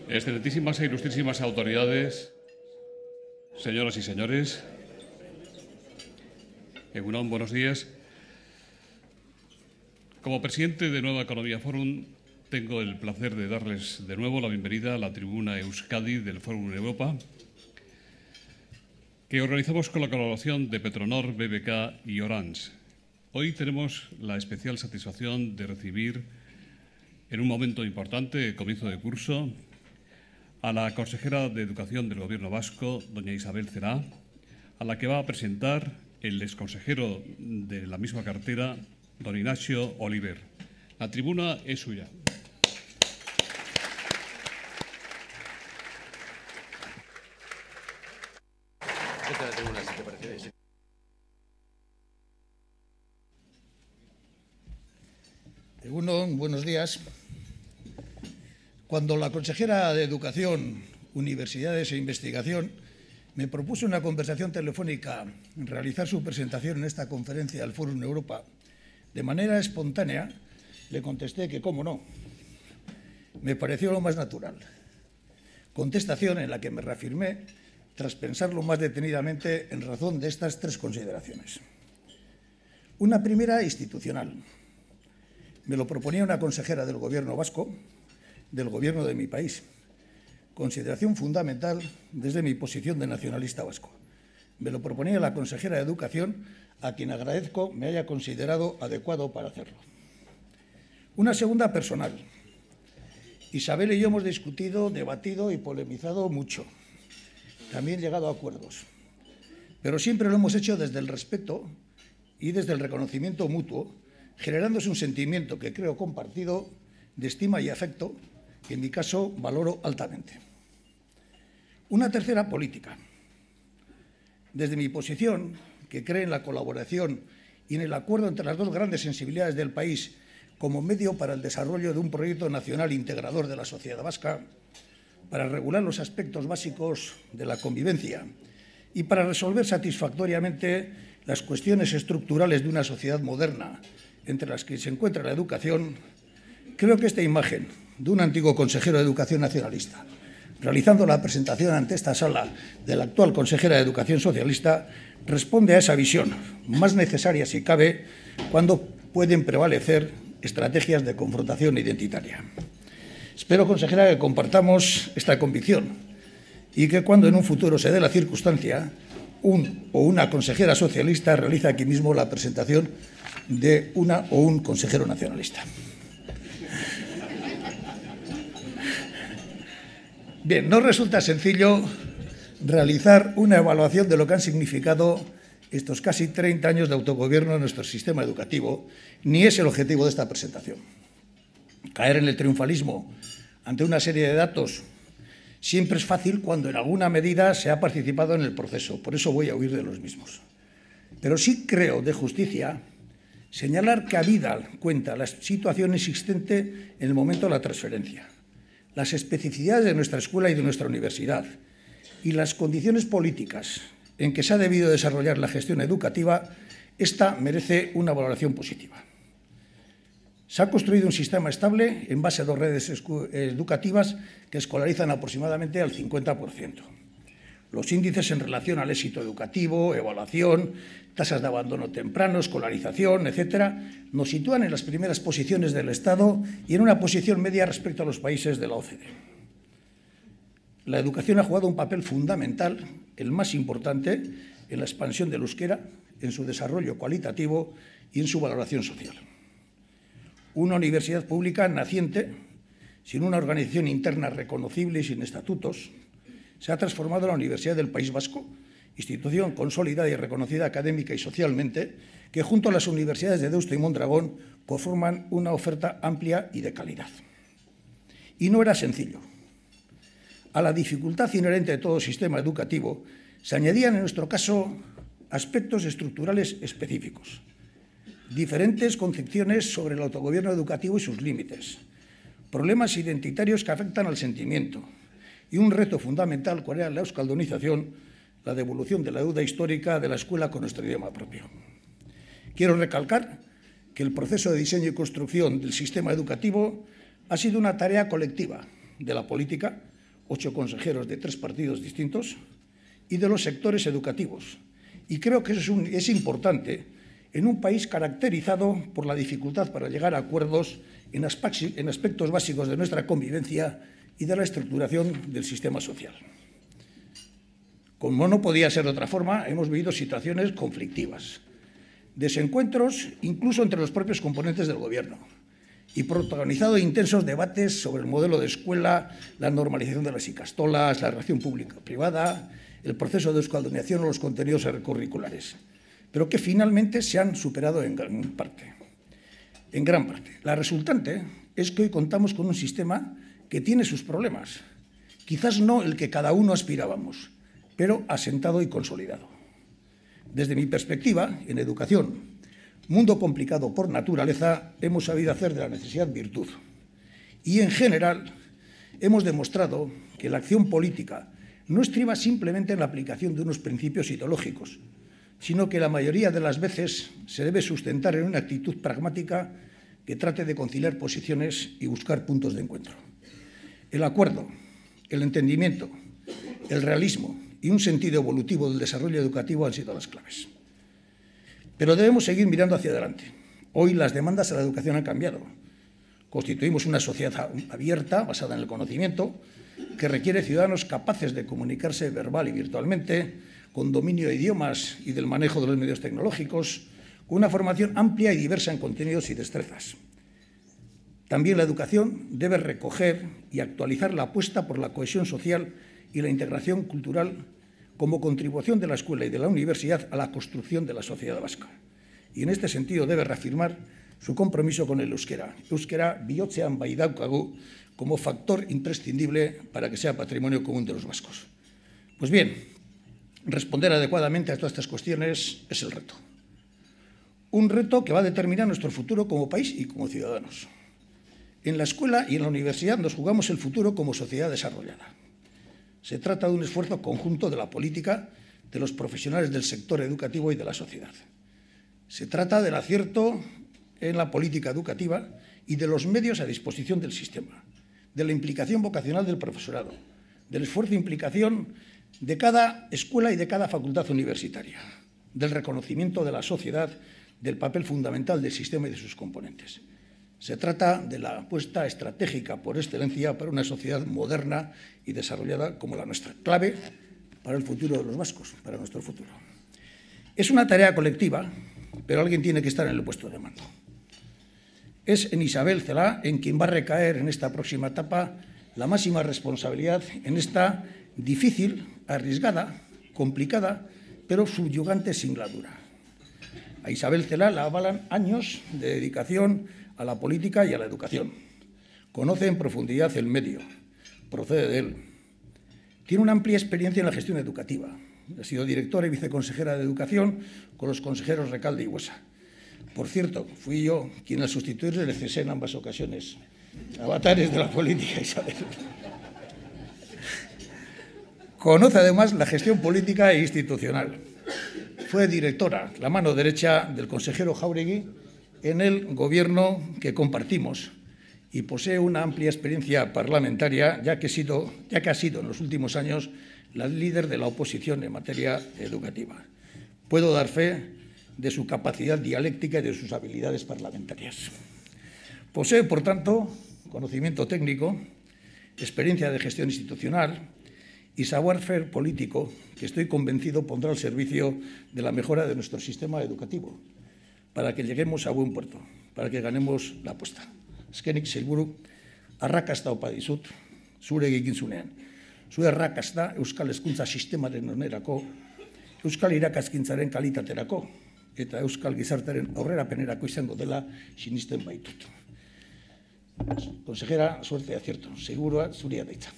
Excelentísimas e ilustrísimas autoridades, señoras y señores, Egunon, buenos días. Como presidente de Nueva Economía Forum, tengo el placer de darles de nuevo la bienvenida a la tribuna Euskadi del Fórum Europa, que organizamos con la colaboración de Petronor, BBK y Orange. Hoy tenemos la especial satisfacción de recibir, en un momento importante, comienzo de curso, a la consejera de Educación del Gobierno vasco, doña Isabel Celaá, a la que va a presentar el exconsejero de la misma cartera, don Ignacio Oliver. La tribuna es suya. Egunon, buenos días. Cuando la consejera de Educación, Universidades e Investigación me propuso una conversación telefónica realizar su presentación en esta conferencia del Fórum Europa, de manera espontánea, le contesté que, cómo no, me pareció lo más natural. Contestación en la que me reafirmé tras pensarlo más detenidamente en razón de estas tres consideraciones. Una primera, institucional. Me lo proponía una consejera del Gobierno vasco, del Gobierno de mi país. Consideración fundamental desde mi posición de nacionalista vasco. Me lo proponía la consejera de Educación, a quien agradezco me haya considerado adecuado para hacerlo. Una segunda, personal. Isabel y yo hemos discutido, debatido y polemizado mucho. También llegado a acuerdos. Pero siempre lo hemos hecho desde el respeto y desde el reconocimiento mutuo, generándose un sentimiento que creo compartido de estima y afecto, que en mi caso valoro altamente. Una tercera, política. Desde mi posición, que cree en la colaboración y en el acuerdo entre las dos grandes sensibilidades del país como medio para el desarrollo de un proyecto nacional integrador de la sociedad vasca, para regular los aspectos básicos de la convivencia y para resolver satisfactoriamente las cuestiones estructurales de una sociedad moderna, entre las que se encuentra la educación, creo que esta imagen de un antiguo consejero de Educación nacionalista, realizando la presentación ante esta sala de la actual consejera de Educación socialista, responde a esa visión, más necesaria si cabe, cuando pueden prevalecer estrategias de confrontación identitaria. Espero, consejera, que compartamos esta convicción y que cuando en un futuro se dé la circunstancia, un o una consejera socialista realice aquí mismo la presentación de una o un consejero nacionalista. Bien, no resulta sencillo realizar una evaluación de lo que han significado estos casi 30 años de autogobierno en nuestro sistema educativo, ni es el objetivo de esta presentación. Caer en el triunfalismo ante una serie de datos siempre es fácil cuando en alguna medida se ha participado en el proceso, por eso voy a huir de los mismos. Pero sí creo de justicia señalar que habida cuenta la situación existente en el momento de la transferencia, las especificidades de nuestra escuela y de nuestra universidad y las condiciones políticas en que se ha debido desarrollar la gestión educativa, esta merece una valoración positiva. Se ha construido un sistema estable en base a dos redes educativas que escolarizan aproximadamente al 50%. Los índices en relación al éxito educativo, evaluación, tasas de abandono temprano, escolarización, etcétera, nos sitúan en las primeras posiciones del Estado y en una posición media respecto a los países de la OCDE. La educación ha jugado un papel fundamental, el más importante, en la expansión del euskera, en su desarrollo cualitativo y en su valoración social. Una universidad pública naciente, sin una organización interna reconocible y sin estatutos, se ha transformado en la Universidad del País Vasco, institución consolidada y reconocida académica y socialmente, que junto a las universidades de Deusto y Mondragón conforman una oferta amplia y de calidad. Y no era sencillo. A la dificultad inherente de todo sistema educativo se añadían, en nuestro caso, aspectos estructurales específicos, diferentes concepciones sobre el autogobierno educativo y sus límites, problemas identitarios que afectan al sentimiento y un reto fundamental, cual era la euskaldunización, la devolución de la deuda histórica de la escuela con nuestro idioma propio. Quiero recalcar que el proceso de diseño y construcción del sistema educativo ha sido una tarea colectiva de la política, 8 consejeros de 3 partidos distintos, y de los sectores educativos. Y creo que eso es importante en un país caracterizado por la dificultad para llegar a acuerdos en aspectos básicos de nuestra convivencia y de la estructuración del sistema social. Como no podía ser de otra forma, hemos vivido situaciones conflictivas, desencuentros incluso entre los propios componentes del Gobierno, y protagonizado intensos debates sobre el modelo de escuela, la normalización de las ikastolas, la relación pública-privada, el proceso de euskaldunización o los contenidos curriculares, pero que finalmente se han superado en gran parte. La resultante es que hoy contamos con un sistema que tiene sus problemas, quizás no el que cada uno aspirábamos, pero asentado y consolidado. Desde mi perspectiva, en educación, mundo complicado por naturaleza, hemos sabido hacer de la necesidad virtud. Y, en general, hemos demostrado que la acción política no estriba simplemente en la aplicación de unos principios ideológicos, sino que la mayoría de las veces se debe sustentar en una actitud pragmática que trate de conciliar posiciones y buscar puntos de encuentro. El acuerdo, el entendimiento, el realismo y un sentido evolutivo del desarrollo educativo han sido las claves. Pero debemos seguir mirando hacia adelante. Hoy las demandas a la educación han cambiado. Constituimos una sociedad abierta, basada en el conocimiento, que requiere ciudadanos capaces de comunicarse verbal y virtualmente, con dominio de idiomas y del manejo de los medios tecnológicos, con una formación amplia y diversa en contenidos y destrezas. También la educación debe recoger y actualizar la apuesta por la cohesión social y la integración cultural como contribución de la escuela y de la universidad a la construcción de la sociedad vasca. Y en este sentido debe reafirmar su compromiso con el euskera. Euskera bihotzean bai daukagu como factor imprescindible para que sea patrimonio común de los vascos. Pues bien, responder adecuadamente a todas estas cuestiones es el reto. Un reto que va a determinar nuestro futuro como país y como ciudadanos. En la escuela y en la universidad nos jugamos el futuro como sociedad desarrollada. Se trata de un esfuerzo conjunto de la política, de los profesionales del sector educativo y de la sociedad. Se trata del acierto en la política educativa y de los medios a disposición del sistema, de la implicación vocacional del profesorado, del esfuerzo e implicación de cada escuela y de cada facultad universitaria, del reconocimiento de la sociedad del papel fundamental del sistema y de sus componentes. Se trata de la apuesta estratégica por excelencia para una sociedad moderna y desarrollada como la nuestra, clave para el futuro de los vascos, para nuestro futuro. Es una tarea colectiva, pero alguien tiene que estar en el puesto de mando. Es en Isabel Celaá en quien va a recaer en esta próxima etapa la máxima responsabilidad en esta difícil, arriesgada, complicada, pero subyugante singladura. A Isabel Celaá la avalan años de dedicación a la política y a la educación. Conoce en profundidad el medio, procede de él. Tiene una amplia experiencia en la gestión educativa. Ha sido directora y viceconsejera de Educación con los consejeros Recalde y Buesa. Por cierto, fui yo quien al sustituirle le cesé en ambas ocasiones. Avatares de la política, Isabel. Conoce además la gestión política e institucional. Fue directora, la mano derecha del consejero Jáuregui en el gobierno que compartimos y posee una amplia experiencia parlamentaria, ya que ha sido en los últimos años la líder de la oposición en materia educativa. Puedo dar fe de su capacidad dialéctica y de sus habilidades parlamentarias. Posee, por tanto, conocimiento técnico, experiencia de gestión institucional y savoir-faire político que estoy convencido pondrá al servicio de la mejora de nuestro sistema educativo, para que lleguemos a buen puerto, para que ganemos la apuesta. Azkenik, sailburu, arrakasta opa dizut, zure egintzunean. Zure arrakasta euskal hezkuntza sistemaren onerako, euskal irakaskuntzaren kalitaterako eta euskal gizartearen aurrerapenerako izango dela sinisten baitut. Consejera, suerte y acierto. Sailburua, zuria deitza.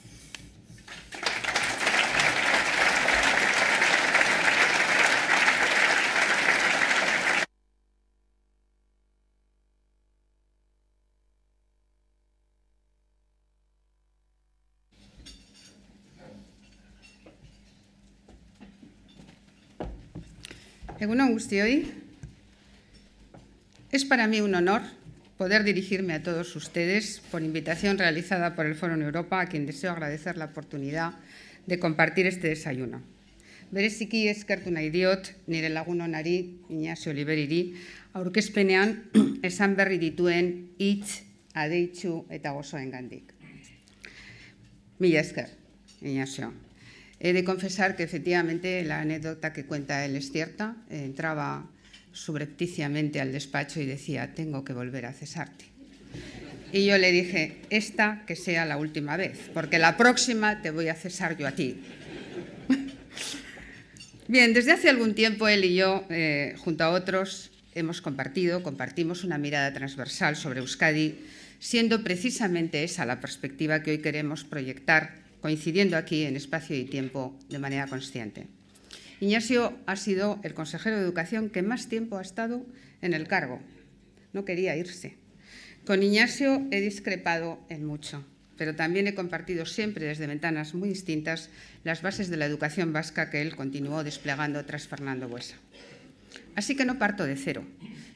Egun on guztioi. Es para mí un honor poder dirigirme a todos ustedes por invitación realizada por el Fórum Europa, a quien deseo agradecer la oportunidad de compartir este desayuno. Bereziki eskertu nahi diot, nire lagun onari, Ignacio Oliveriri, aurkezpenean esan berri dituen hitz, adeitzu eta gozoengandik. Mila esker, Ignacio. He de confesar que efectivamente la anécdota que cuenta él es cierta. Entraba subrepticiamente al despacho y decía, tengo que volver a cesarte. Y yo le dije, esta que sea la última vez, porque la próxima te voy a cesar yo a ti. Bien, desde hace algún tiempo él y yo, junto a otros, compartimos una mirada transversal sobre Euskadi, siendo precisamente esa la perspectiva que hoy queremos proyectar, coincidiendo aquí en espacio y tiempo de manera consciente. Ignacio ha sido el consejero de Educación que más tiempo ha estado en el cargo. No quería irse. Con Ignacio he discrepado en mucho, pero también he compartido siempre desde ventanas muy distintas las bases de la educación vasca que él continuó desplegando tras Fernando Buesa. Así que no parto de cero.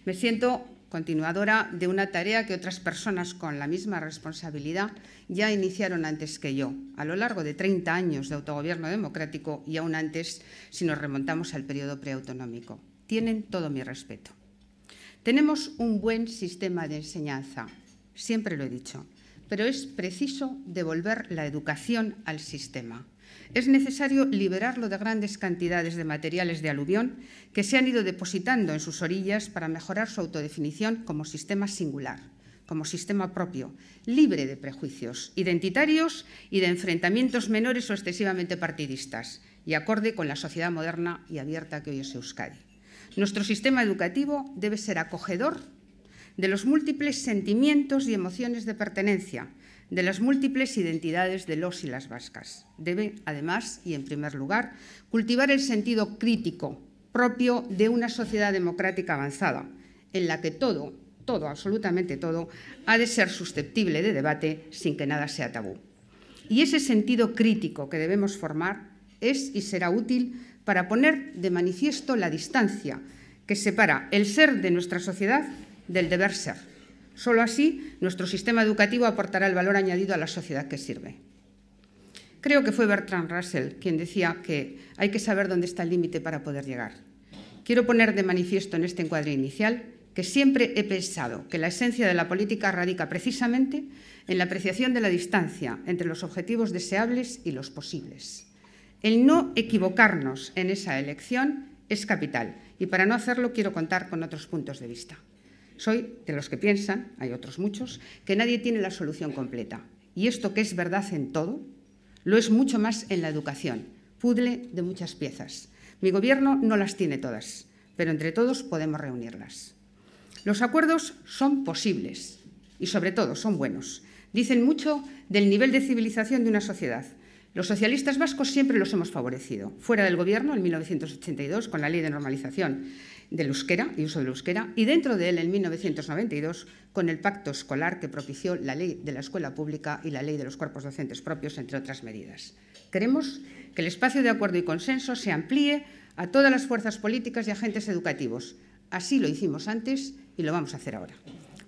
Me siento continuadora de una tarea que otras personas con la misma responsabilidad ya iniciaron antes que yo, a lo largo de 30 años de autogobierno democrático y aún antes si nos remontamos al periodo preautonómico. Tienen todo mi respeto. Tenemos un buen sistema de enseñanza, siempre lo he dicho, pero es preciso devolver la educación al sistema. Es necesario liberarlo de grandes cantidades de materiales de aluvión que se han ido depositando en sus orillas para mejorar su autodefinición como sistema singular, como sistema propio, libre de prejuicios identitarios y de enfrentamientos menores o excesivamente partidistas, y acorde con la sociedad moderna y abierta que hoy es Euskadi. Nuestro sistema educativo debe ser acogedor de los múltiples sentimientos y emociones de pertenencia, de las múltiples identidades de los y las vascas. Debe, además, y en primer lugar, cultivar el sentido crítico propio de una sociedad democrática avanzada, en la que todo, absolutamente todo, ha de ser susceptible de debate sin que nada sea tabú. Y ese sentido crítico que debemos formar es y será útil para poner de manifiesto la distancia que separa el ser de nuestra sociedad del deber ser. Solo así nuestro sistema educativo aportará el valor añadido a la sociedad que sirve. Creo que fue Bertrand Russell quien decía que hay que saber dónde está el límite para poder llegar. Quiero poner de manifiesto en este encuadre inicial que siempre he pensado que la esencia de la política radica precisamente en la apreciación de la distancia entre los objetivos deseables y los posibles. El no equivocarnos en esa elección es capital y para no hacerlo quiero contar con otros puntos de vista. Soy de los que piensan, hay otros muchos, que nadie tiene la solución completa. Y esto que es verdad en todo, lo es mucho más en la educación, puzzle de muchas piezas. Mi gobierno no las tiene todas, pero entre todos podemos reunirlas. Los acuerdos son posibles y sobre todo son buenos. Dicen mucho del nivel de civilización de una sociedad. Los socialistas vascos siempre los hemos favorecido. Fuera del gobierno, en 1982, con la Ley de Normalización del euskera y uso del euskera, y dentro de él, en 1992, con el pacto escolar que propició la Ley de la Escuela Pública y la Ley de los Cuerpos Docentes Propios, entre otras medidas. Queremos que el espacio de acuerdo y consenso se amplíe a todas las fuerzas políticas y agentes educativos. Así lo hicimos antes y lo vamos a hacer ahora.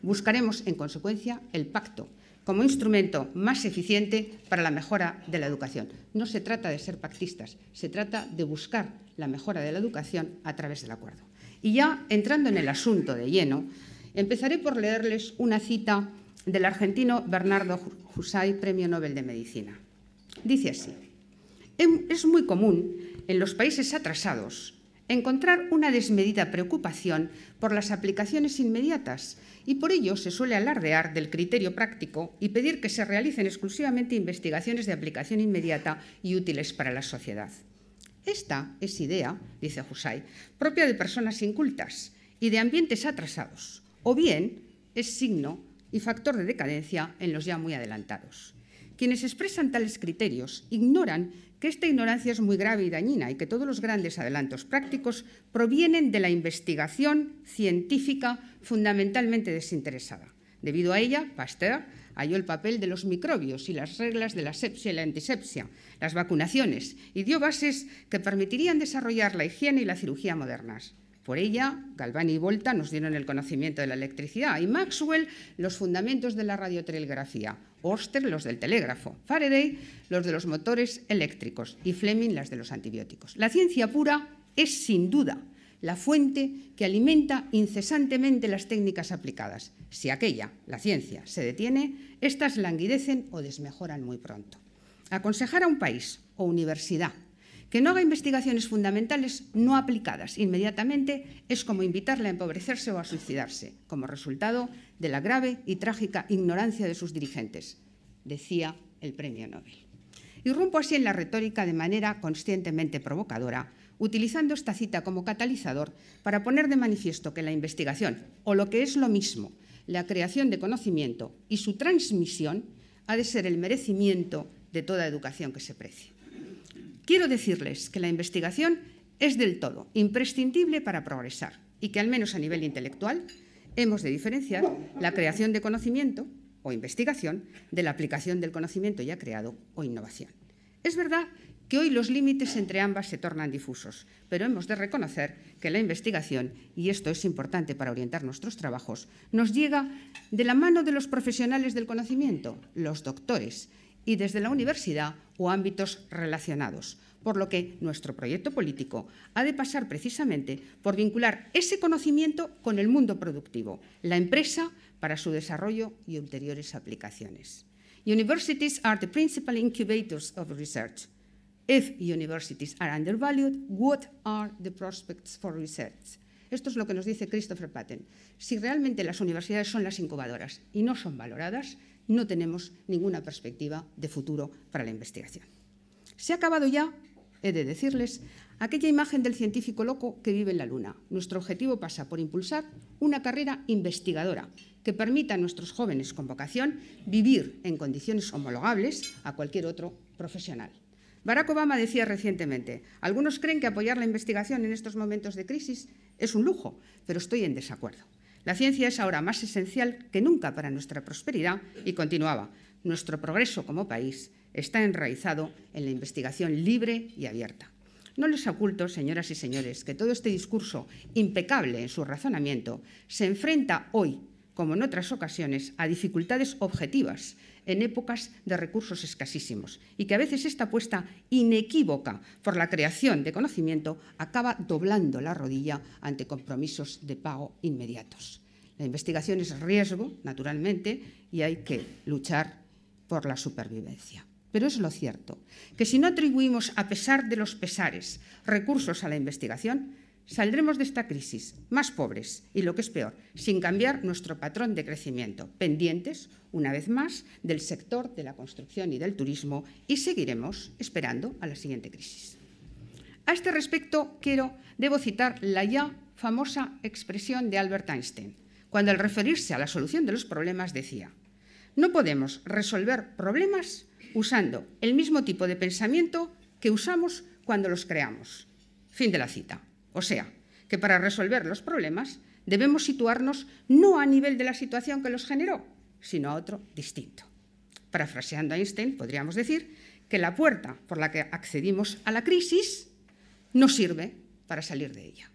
Buscaremos, en consecuencia, el pacto como instrumento más eficiente para la mejora de la educación. No se trata de ser pactistas, se trata de buscar la mejora de la educación a través del acuerdo. Y ya entrando en el asunto de lleno, empezaré por leerles una cita del argentino Bernardo Husay, Premio Nobel de Medicina. Dice así: es muy común en los países atrasados encontrar una desmedida preocupación por las aplicaciones inmediatas y por ello se suele alardear del criterio práctico y pedir que se realicen exclusivamente investigaciones de aplicación inmediata y útiles para la sociedad. Esta es idea, dice Husay, propia de personas incultas y de ambientes atrasados, o bien es signo y factor de decadencia en los ya muy adelantados. Quienes expresan tales criterios ignoran que esta ignorancia es muy grave y dañina y que todos los grandes adelantos prácticos provienen de la investigación científica fundamentalmente desinteresada. Debido a ella, Pasteur halló el papel de los microbios y las reglas de la asepsia y la antisepsia, las vacunaciones, y dio bases que permitirían desarrollar la higiene y la cirugía modernas. Por ella, Galvani y Volta nos dieron el conocimiento de la electricidad y Maxwell los fundamentos de la radiotelegrafía, Oster los del telégrafo, Faraday los de los motores eléctricos y Fleming las de los antibióticos. La ciencia pura es, sin duda, la fuente que alimenta incesantemente las técnicas aplicadas. Si aquella, la ciencia, se detiene, éstas languidecen o desmejoran muy pronto. Aconsejar a un país o universidad que no haga investigaciones fundamentales no aplicadas inmediatamente es como invitarle a empobrecerse o a suicidarse, como resultado de la grave y trágica ignorancia de sus dirigentes, decía el premio Nobel. Irrumpo así en la retórica de manera conscientemente provocadora, utilizando esta cita como catalizador para poner de manifiesto que la investigación, o lo que es lo mismo, la creación de conocimiento y su transmisión, ha de ser el merecimiento de toda educación que se precie. Quiero decirles que la investigación es del todo imprescindible para progresar y que, al menos a nivel intelectual, hemos de diferenciar la creación de conocimiento o investigación de la aplicación del conocimiento ya creado o innovación. Es verdad que hoy los límites entre ambas se tornan difusos, pero hemos de reconocer que la investigación, y esto es importante para orientar nuestros trabajos, nos llega de la mano de los profesionales del conocimiento, los doctores, y desde la universidad o ámbitos relacionados, por lo que nuestro proyecto político ha de pasar precisamente por vincular ese conocimiento con el mundo productivo, la empresa para su desarrollo y ulteriores aplicaciones. Universities are the principal incubators of research. If universities are undervalued, what are the prospects for research? Esto es lo que nos dice Christopher Patten. Si realmente las universidades son las incubadoras y no son valoradas, no tenemos ninguna perspectiva de futuro para la investigación. Se ha acabado ya, he de decirles, aquella imagen del científico loco que vive en la Luna. Nuestro objetivo pasa por impulsar una carrera investigadora que permita a nuestros jóvenes con vocación vivir en condiciones homologables a cualquier otro profesional. Barack Obama decía recientemente: algunos creen que apoyar la investigación en estos momentos de crisis es un lujo, pero estoy en desacuerdo. La ciencia es ahora más esencial que nunca para nuestra prosperidad y continuaba: nuestro progreso como país está enraizado en la investigación libre y abierta. No les oculto, señoras y señores, que todo este discurso impecable en su razonamiento se enfrenta hoy, como en otras ocasiones, a dificultades objetivas en épocas de recursos escasísimos y que a veces esta apuesta inequívoca por la creación de conocimiento acaba doblando la rodilla ante compromisos de pago inmediatos. La investigación es riesgo, naturalmente, y hay que luchar por la supervivencia. Pero es lo cierto que si no atribuimos, a pesar de los pesares, recursos a la investigación, saldremos de esta crisis más pobres y, lo que es peor, sin cambiar nuestro patrón de crecimiento, pendientes, una vez más, del sector de la construcción y del turismo, y seguiremos esperando a la siguiente crisis. A este respecto, debo citar la ya famosa expresión de Albert Einstein, cuando al referirse a la solución de los problemas decía: no podemos resolver problemas usando el mismo tipo de pensamiento que usamos cuando los creamos. Fin de la cita. O sea, que para resolver los problemas debemos situarnos no a nivel de la situación que los generó, sino a otro distinto. Parafraseando a Einstein, podríamos decir que la puerta por la que accedimos a la crisis no sirve para salir de ella.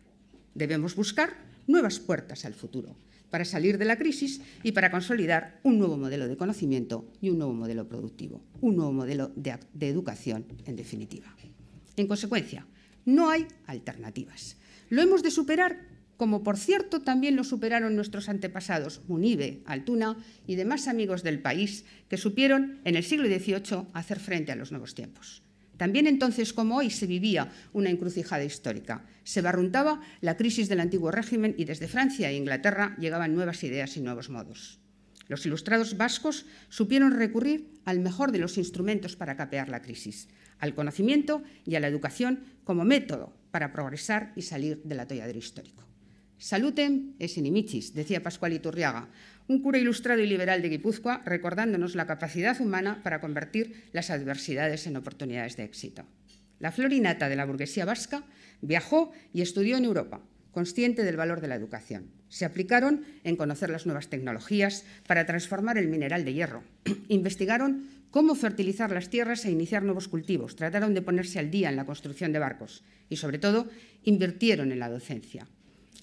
Debemos buscar nuevas puertas al futuro para salir de la crisis y para consolidar un nuevo modelo de conocimiento y un nuevo modelo productivo, un nuevo modelo de educación, en definitiva. En consecuencia, no hay alternativas. Lo hemos de superar, como por cierto también lo superaron nuestros antepasados, Munibe, Altuna y demás amigos del país que supieron en el siglo XVIII hacer frente a los nuevos tiempos. También entonces como hoy se vivía una encrucijada histórica. Se barruntaba la crisis del antiguo régimen y desde Francia e Inglaterra llegaban nuevas ideas y nuevos modos. Los ilustrados vascos supieron recurrir al mejor de los instrumentos para capear la crisis, al conocimiento y a la educación como método para progresar y salir del atolladero histórico. Salutem es inimicis, decía Pascual Iturriaga, un cura ilustrado y liberal de Guipúzcoa, recordándonos la capacidad humana para convertir las adversidades en oportunidades de éxito. La flor innata de la burguesía vasca viajó y estudió en Europa, consciente del valor de la educación. Se aplicaron en conocer las nuevas tecnologías para transformar el mineral de hierro. Investigaron cómo fertilizar las tierras e iniciar nuevos cultivos. Trataron de ponerse al día en la construcción de barcos y, sobre todo, invirtieron en la docencia.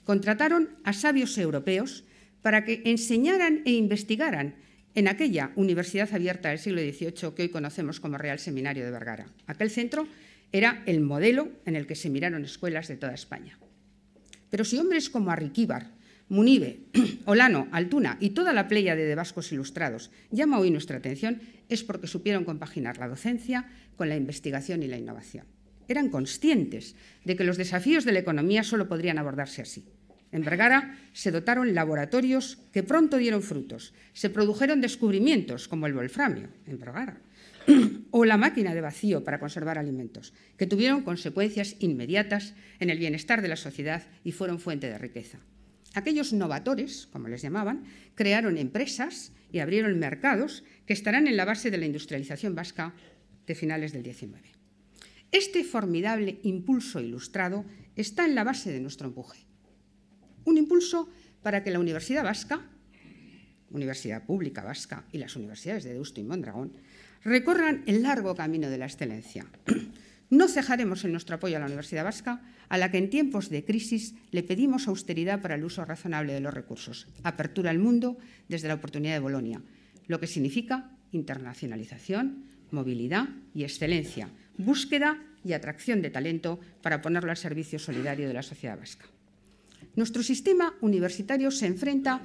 Contrataron a sabios europeos para que enseñaran e investigaran en aquella Universidad Abierta del siglo XVIII que hoy conocemos como Real Seminario de Vergara. Aquel centro era el modelo en el que se miraron escuelas de toda España. Pero si hombres como Arriquíbar, Munive, Olano, Altuna y toda la pléyade de vascos ilustrados llama hoy nuestra atención, es porque supieron compaginar la docencia con la investigación y la innovación. Eran conscientes de que los desafíos de la economía solo podrían abordarse así. En Vergara se dotaron laboratorios que pronto dieron frutos. Se produjeron descubrimientos como el wolframio en Vergara o la máquina de vacío para conservar alimentos, que tuvieron consecuencias inmediatas en el bienestar de la sociedad y fueron fuente de riqueza. Aquellos novatores, como les llamaban, crearon empresas y abrieron mercados que estarán en la base de la industrialización vasca de finales del XIX. Este formidable impulso ilustrado está en la base de nuestro empuje. Un impulso para que la Universidad Vasca, Universidad Pública Vasca y las universidades de Deusto y Mondragón recorran el largo camino de la excelencia. No cejaremos en nuestro apoyo a la Universidad Vasca, a la que en tiempos de crisis le pedimos austeridad para el uso razonable de los recursos, apertura al mundo desde la oportunidad de Bolonia, lo que significa internacionalización, movilidad y excelencia, búsqueda y atracción de talento para ponerlo al servicio solidario de la sociedad vasca. Nuestro sistema universitario se enfrenta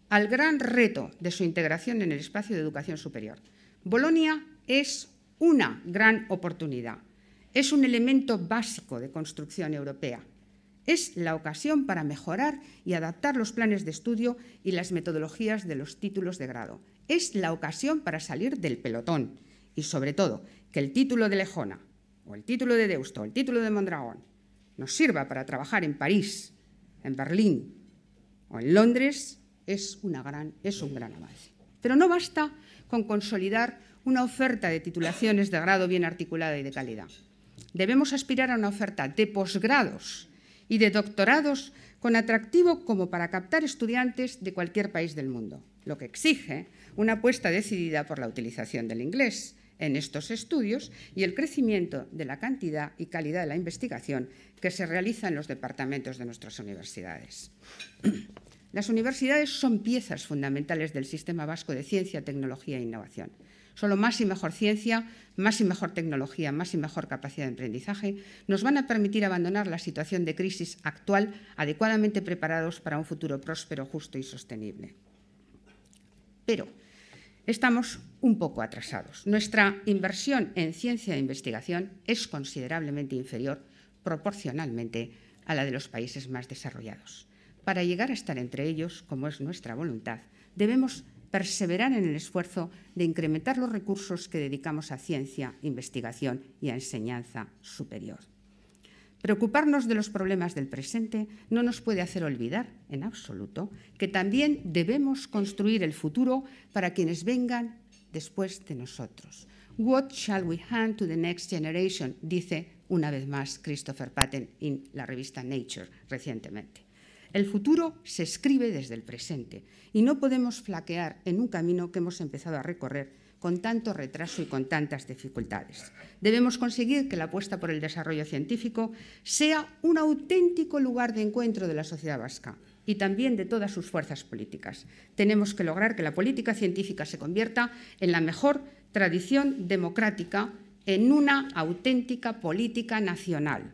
al gran reto de su integración en el espacio de educación superior. Bolonia es una gran oportunidad, es un elemento básico de construcción europea. Es la ocasión para mejorar y adaptar los planes de estudio y las metodologías de los títulos de grado. Es la ocasión para salir del pelotón y, sobre todo, que el título de Lejona, o el título de Deusto, o el título de Mondragón, nos sirva para trabajar en París, en Berlín o en Londres, es un gran avance. Pero no basta con consolidar una oferta de titulaciones de grado bien articulada y de calidad. Debemos aspirar a una oferta de posgrados y de doctorados con atractivo como para captar estudiantes de cualquier país del mundo, lo que exige una apuesta decidida por la utilización del inglés en estos estudios y el crecimiento de la cantidad y calidad de la investigación que se realiza en los departamentos de nuestras universidades. Las universidades son piezas fundamentales del sistema vasco de ciencia, tecnología e innovación. Solo más y mejor ciencia, más y mejor tecnología, más y mejor capacidad de aprendizaje nos van a permitir abandonar la situación de crisis actual adecuadamente preparados para un futuro próspero, justo y sostenible. Pero estamos un poco atrasados. Nuestra inversión en ciencia e investigación es considerablemente inferior proporcionalmente a la de los países más desarrollados. Para llegar a estar entre ellos, como es nuestra voluntad, debemos perseverar en el esfuerzo de incrementar los recursos que dedicamos a ciencia, investigación y a enseñanza superior. Preocuparnos de los problemas del presente no nos puede hacer olvidar, en absoluto, que también debemos construir el futuro para quienes vengan después de nosotros. What shall we hand to the next generation? Dice una vez más Christopher Patten en la revista Nature recientemente. El futuro se escribe desde el presente y no podemos flaquear en un camino que hemos empezado a recorrer con tanto retraso y con tantas dificultades. Debemos conseguir que la apuesta por el desarrollo científico sea un auténtico lugar de encuentro de la sociedad vasca y también de todas sus fuerzas políticas. Tenemos que lograr que la política científica se convierta en la mejor tradición democrática, en una auténtica política nacional,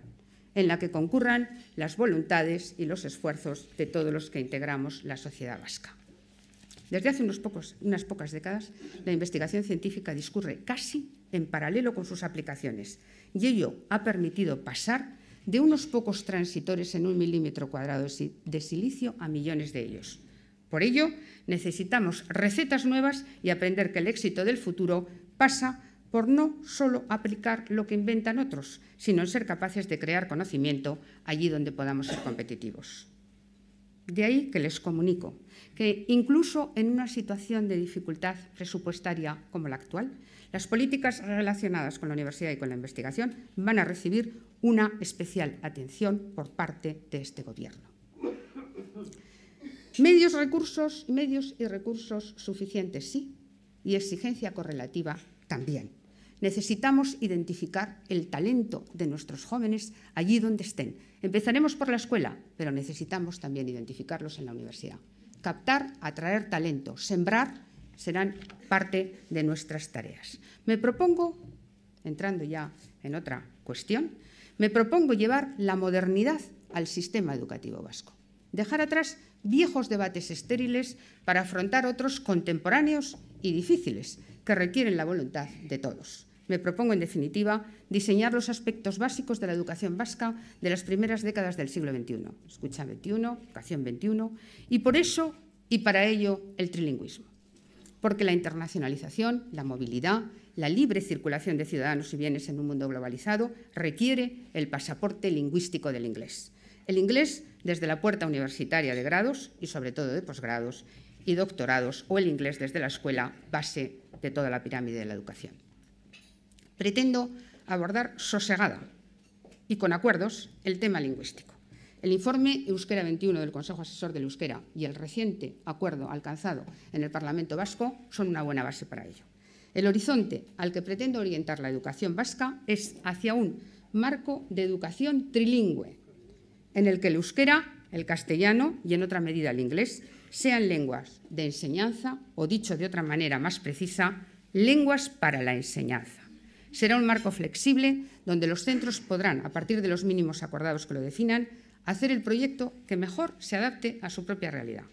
en la que concurran las voluntades y los esfuerzos de todos los que integramos la sociedad vasca. Desde hace unas pocas décadas, la investigación científica discurre casi en paralelo con sus aplicaciones y ello ha permitido pasar de unos pocos transitores en 1 milímetro cuadrado de silicio a millones de ellos. Por ello, necesitamos recetas nuevas y aprender que el éxito del futuro pasa por no solo aplicar lo que inventan otros, sino en ser capaces de crear conocimiento allí donde podamos ser competitivos. De ahí que les comunico que incluso en una situación de dificultad presupuestaria como la actual, las políticas relacionadas con la universidad y con la investigación van a recibir una especial atención por parte de este Gobierno. Medios y recursos suficientes, sí, y exigencia correlativa también. Necesitamos identificar el talento de nuestros jóvenes allí donde estén. Empezaremos por la escuela, pero necesitamos también identificarlos en la universidad. Captar, atraer talento, sembrar serán parte de nuestras tareas. Me propongo, entrando ya en otra cuestión, me propongo llevar la modernidad al sistema educativo vasco. Dejar atrás viejos debates estériles para afrontar otros contemporáneos y difíciles que requieren la voluntad de todos. Me propongo, en definitiva, diseñar los aspectos básicos de la educación vasca de las primeras décadas del siglo XXI. Escucha XXI, educación XXI, y por eso y para ello el trilingüismo. Porque la internacionalización, la movilidad, la libre circulación de ciudadanos y bienes en un mundo globalizado requiere el pasaporte lingüístico del inglés. El inglés desde la puerta universitaria de grados y sobre todo de posgrados y doctorados, o el inglés desde la escuela, base de toda la pirámide de la educación. Pretendo abordar sosegada y con acuerdos el tema lingüístico. El informe Euskera 21 del Consejo Asesor del Euskera y el reciente acuerdo alcanzado en el Parlamento Vasco son una buena base para ello. El horizonte al que pretendo orientar la educación vasca es hacia un marco de educación trilingüe, en el que el euskera, el castellano y, en otra medida, el inglés, sean lenguas de enseñanza o, dicho de otra manera más precisa, lenguas para la enseñanza. Será un marco flexible donde los centros podrán, a partir de los mínimos acordados que lo definan, hacer el proyecto que mejor se adapte a su propia realidad.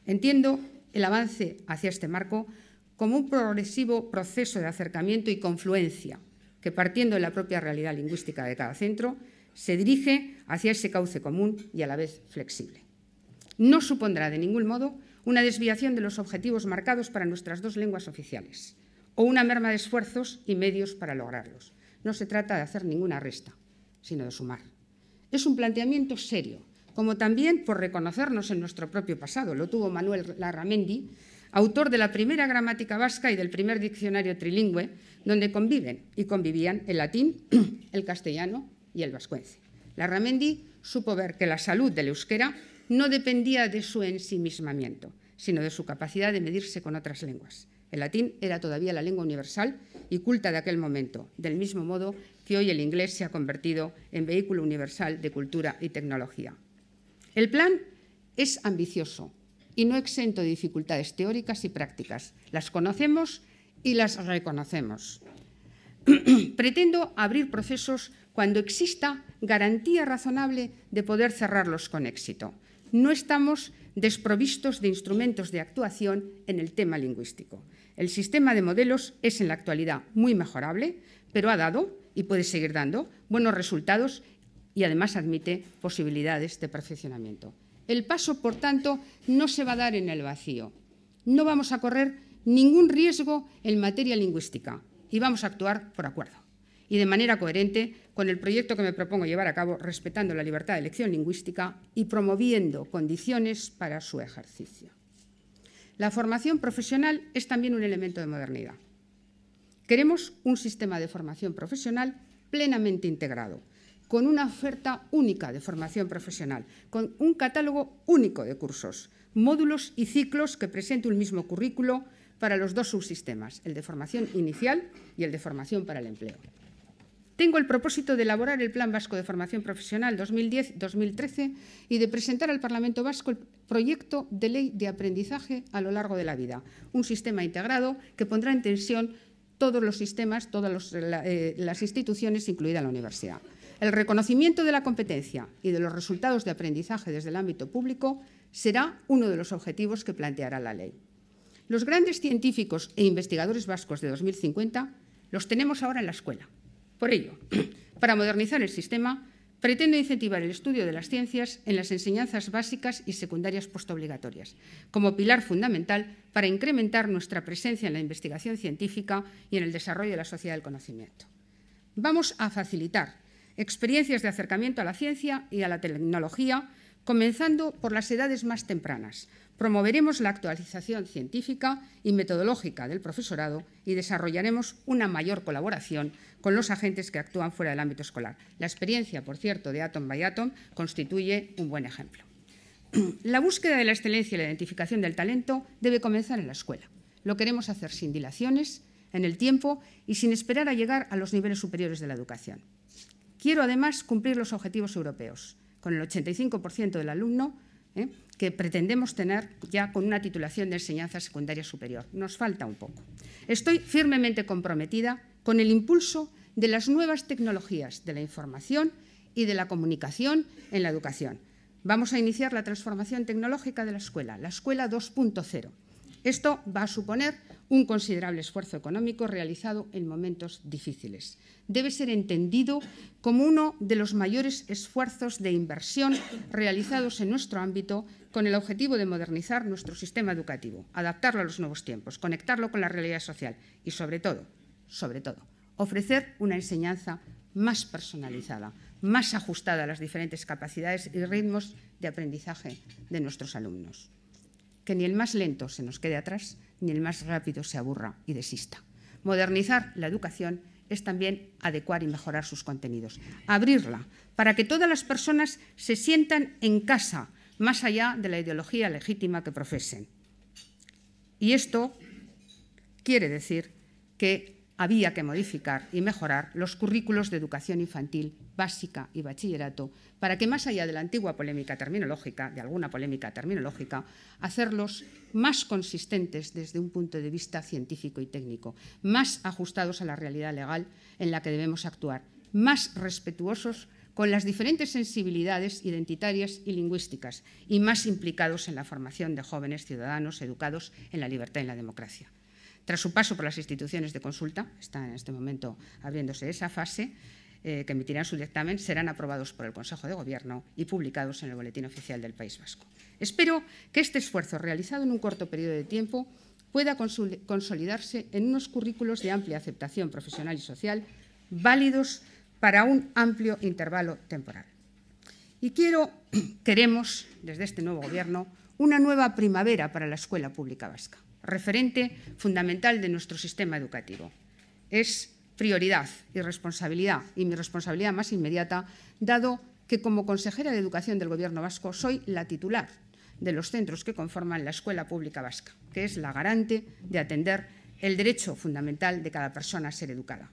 Entiendo el avance hacia este marco como un progresivo proceso de acercamiento y confluencia que, partiendo de la propia realidad lingüística de cada centro, se dirige hacia ese cauce común y a la vez flexible. No supondrá de ningún modo una desviación de los objetivos marcados para nuestras dos lenguas oficiales o una merma de esfuerzos y medios para lograrlos. No se trata de hacer ninguna resta, sino de sumar. Es un planteamiento serio, como también por reconocernos en nuestro propio pasado. Lo tuvo Manuel Larramendi, autor de la primera gramática vasca y del primer diccionario trilingüe, donde conviven y convivían el latín, el castellano y el vascuence. Larramendi supo ver que la salud del euskera no dependía de su ensimismamiento, sino de su capacidad de medirse con otras lenguas. El latín era todavía la lengua universal y culta de aquel momento, del mismo modo que hoy el inglés se ha convertido en vehículo universal de cultura y tecnología. El plan es ambicioso y no exento de dificultades teóricas y prácticas. Las conocemos y las reconocemos. Pretendo abrir procesos cuando exista garantía razonable de poder cerrarlos con éxito. No estamos desprovistos de instrumentos de actuación en el tema lingüístico. El sistema de modelos es en la actualidad muy mejorable, pero ha dado y puede seguir dando buenos resultados y además admite posibilidades de perfeccionamiento. El paso, por tanto, no se va a dar en el vacío. No vamos a correr ningún riesgo en materia lingüística y vamos a actuar por acuerdo y de manera coherente con el proyecto que me propongo llevar a cabo, respetando la libertad de elección lingüística y promoviendo condiciones para su ejercicio. La formación profesional es también un elemento de modernidad. Queremos un sistema de formación profesional plenamente integrado, con una oferta única de formación profesional, con un catálogo único de cursos, módulos y ciclos que presente un mismo currículo para los dos subsistemas, el de formación inicial y el de formación para el empleo. Tengo el propósito de elaborar el Plan Vasco de Formación Profesional 2010-2013 y de presentar al Parlamento Vasco el proyecto de ley de aprendizaje a lo largo de la vida, un sistema integrado que pondrá en tensión todos los sistemas, todas las instituciones, incluida la universidad. El reconocimiento de la competencia y de los resultados de aprendizaje desde el ámbito público será uno de los objetivos que planteará la ley. Los grandes científicos e investigadores vascos de 2050 los tenemos ahora en la escuela. Por ello, para modernizar el sistema, pretendo incentivar el estudio de las ciencias en las enseñanzas básicas y secundarias postobligatorias, como pilar fundamental para incrementar nuestra presencia en la investigación científica y en el desarrollo de la sociedad del conocimiento. Vamos a facilitar experiencias de acercamiento a la ciencia y a la tecnología, comenzando por las edades más tempranas. Promoveremos la actualización científica y metodológica del profesorado y desarrollaremos una mayor colaboración con los agentes que actúan fuera del ámbito escolar. La experiencia, por cierto, de Atom by Atom constituye un buen ejemplo. La búsqueda de la excelencia y la identificación del talento debe comenzar en la escuela. Lo queremos hacer sin dilaciones, en el tiempo y sin esperar a llegar a los niveles superiores de la educación. Quiero, además, cumplir los objetivos europeos, con el 85% del alumno que pretendemos tener ya con una titulación de enseñanza secundaria superior. Nos falta un poco. Estoy firmemente comprometida con el impulso de las nuevas tecnologías de la información y de la comunicación en la educación. Vamos a iniciar la transformación tecnológica de la Escuela 2.0. Esto va a suponer un considerable esfuerzo económico realizado en momentos difíciles. Debe ser entendido como uno de los mayores esfuerzos de inversión realizados en nuestro ámbito con el objetivo de modernizar nuestro sistema educativo, adaptarlo a los nuevos tiempos, conectarlo con la realidad social y, sobre todo, ofrecer una enseñanza más personalizada, más ajustada a las diferentes capacidades y ritmos de aprendizaje de nuestros alumnos. Que ni el más lento se nos quede atrás, ni el más rápido se aburra y desista. Modernizar la educación es también adecuar y mejorar sus contenidos, abrirla para que todas las personas se sientan en casa, más allá de la ideología legítima que profesen. Y esto quiere decir que había que modificar y mejorar los currículos de educación infantil, básica y bachillerato para que, más allá de la antigua polémica terminológica, de alguna polémica terminológica, hacerlos más consistentes desde un punto de vista científico y técnico, más ajustados a la realidad legal en la que debemos actuar, más respetuosos con las diferentes sensibilidades identitarias y lingüísticas y más implicados en la formación de jóvenes ciudadanos educados en la libertad y en la democracia. Tras su paso por las instituciones de consulta, está en este momento abriéndose esa fase, que emitirán su dictamen, serán aprobados por el Consejo de Gobierno y publicados en el Boletín Oficial del País Vasco. Espero que este esfuerzo realizado en un corto periodo de tiempo pueda consolidarse en unos currículos de amplia aceptación profesional y social, válidos para un amplio intervalo temporal. Y queremos, desde este nuevo Gobierno, una nueva primavera para la escuela pública vasca, referente fundamental de nuestro sistema educativo. Es prioridad y responsabilidad, y mi responsabilidad más inmediata, dado que como consejera de Educación del Gobierno vasco soy la titular de los centros que conforman la escuela pública vasca, que es la garante de atender el derecho fundamental de cada persona a ser educada.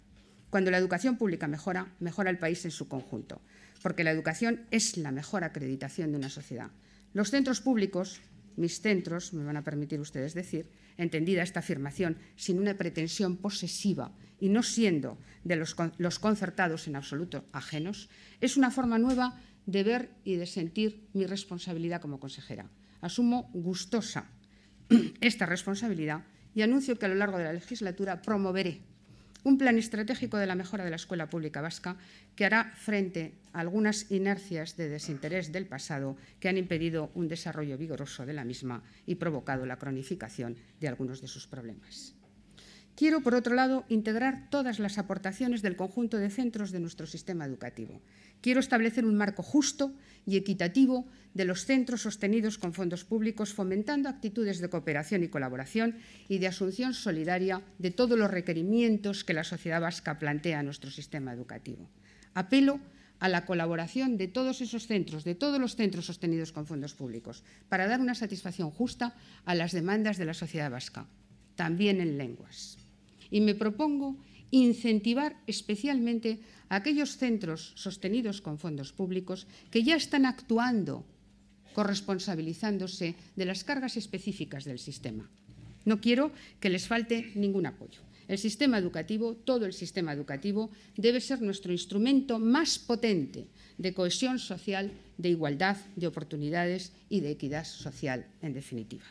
Cuando la educación pública mejora, mejora el país en su conjunto, porque la educación es la mejor acreditación de una sociedad. Los centros públicos, mis centros, me van a permitir ustedes decir, entendida esta afirmación sin una pretensión posesiva y no siendo de los concertados en absoluto ajenos, es una forma nueva de ver y de sentir mi responsabilidad como consejera. Asumo gustosa esta responsabilidad y anuncio que a lo largo de la legislatura promoveré un plan estratégico de la mejora de la escuela pública vasca que hará frente a algunas inercias de desinterés del pasado que han impedido un desarrollo vigoroso de la misma y provocado la cronificación de algunos de sus problemas. Quiero, por otro lado, integrar todas las aportaciones del conjunto de centros de nuestro sistema educativo. Quiero establecer un marco justo y equitativo de los centros sostenidos con fondos públicos, fomentando actitudes de cooperación y colaboración y de asunción solidaria de todos los requerimientos que la sociedad vasca plantea a nuestro sistema educativo. Apelo a la colaboración de todos esos centros, de todos los centros sostenidos con fondos públicos, para dar una satisfacción justa a las demandas de la sociedad vasca, también en lenguas. Y me propongo incentivar especialmente a aquellos centros sostenidos con fondos públicos que ya están actuando corresponsabilizándose de las cargas específicas del sistema. No quiero que les falte ningún apoyo. El sistema educativo, todo el sistema educativo, debe ser nuestro instrumento más potente de cohesión social, de igualdad de oportunidades y de equidad social, en definitiva.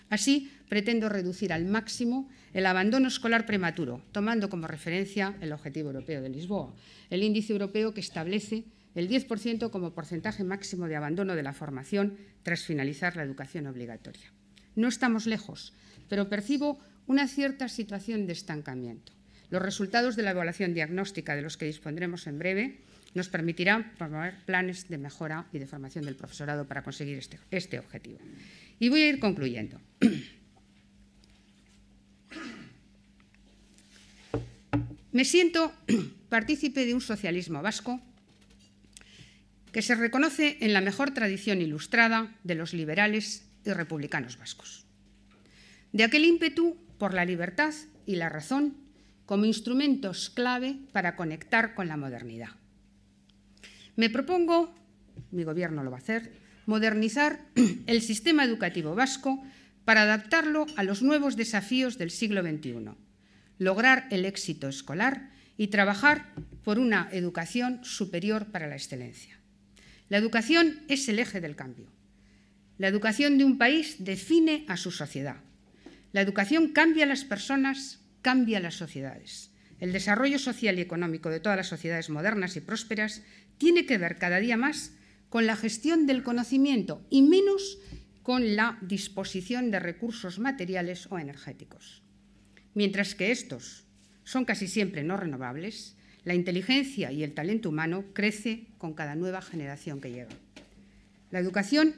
Así, pretendo reducir al máximo el abandono escolar prematuro, tomando como referencia el Objetivo Europeo de Lisboa, el índice europeo que establece el 10% como porcentaje máximo de abandono de la formación tras finalizar la educación obligatoria. No estamos lejos, pero percibo una cierta situación de estancamiento. Los resultados de la evaluación diagnóstica de los que dispondremos en breve nos permitirán promover planes de mejora y de formación del profesorado para conseguir este objetivo. Y voy a ir concluyendo. Me siento partícipe de un socialismo vasco que se reconoce en la mejor tradición ilustrada de los liberales y republicanos vascos. De aquel ímpetu por la libertad y la razón como instrumentos clave para conectar con la modernidad. Me propongo, mi Gobierno lo va a hacer, modernizar el sistema educativo vasco para adaptarlo a los nuevos desafíos del siglo XXI, lograr el éxito escolar y trabajar por una educación superior para la excelencia. La educación es el eje del cambio. La educación de un país define a su sociedad. La educación cambia a las personas, cambia a las sociedades. El desarrollo social y económico de todas las sociedades modernas y prósperas tiene que ver cada día más con la gestión del conocimiento y menos con la disposición de recursos materiales o energéticos. Mientras que estos son casi siempre no renovables, la inteligencia y el talento humano crece con cada nueva generación que llega. La educación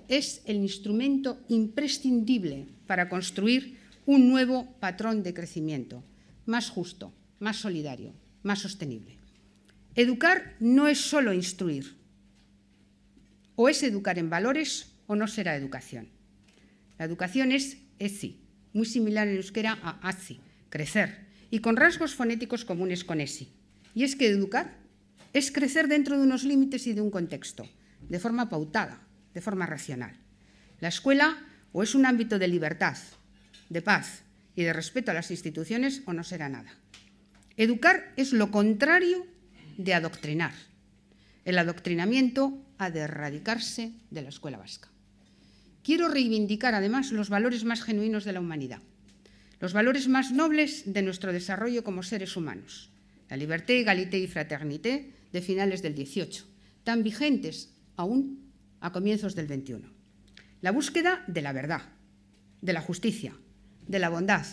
es el instrumento imprescindible para construir un nuevo patrón de crecimiento, más justo, más solidario, más sostenible. Educar no es solo instruir. O es educar en valores o no será educación. La educación es ezi, muy similar en euskera a hazi, crecer, y con rasgos fonéticos comunes con esi. Y es que educar es crecer dentro de unos límites y de un contexto, de forma pautada, de forma racional. La escuela o es un ámbito de libertad, de paz y de respeto a las instituciones o no será nada. Educar es lo contrario de adoctrinar. El adoctrinamiento ha de erradicarse de la escuela vasca. Quiero reivindicar además los valores más genuinos de la humanidad, los valores más nobles de nuestro desarrollo como seres humanos, la liberté, égalité y fraternité de finales del XVIII, tan vigentes aún a comienzos del XXI. La búsqueda de la verdad, de la justicia, de la bondad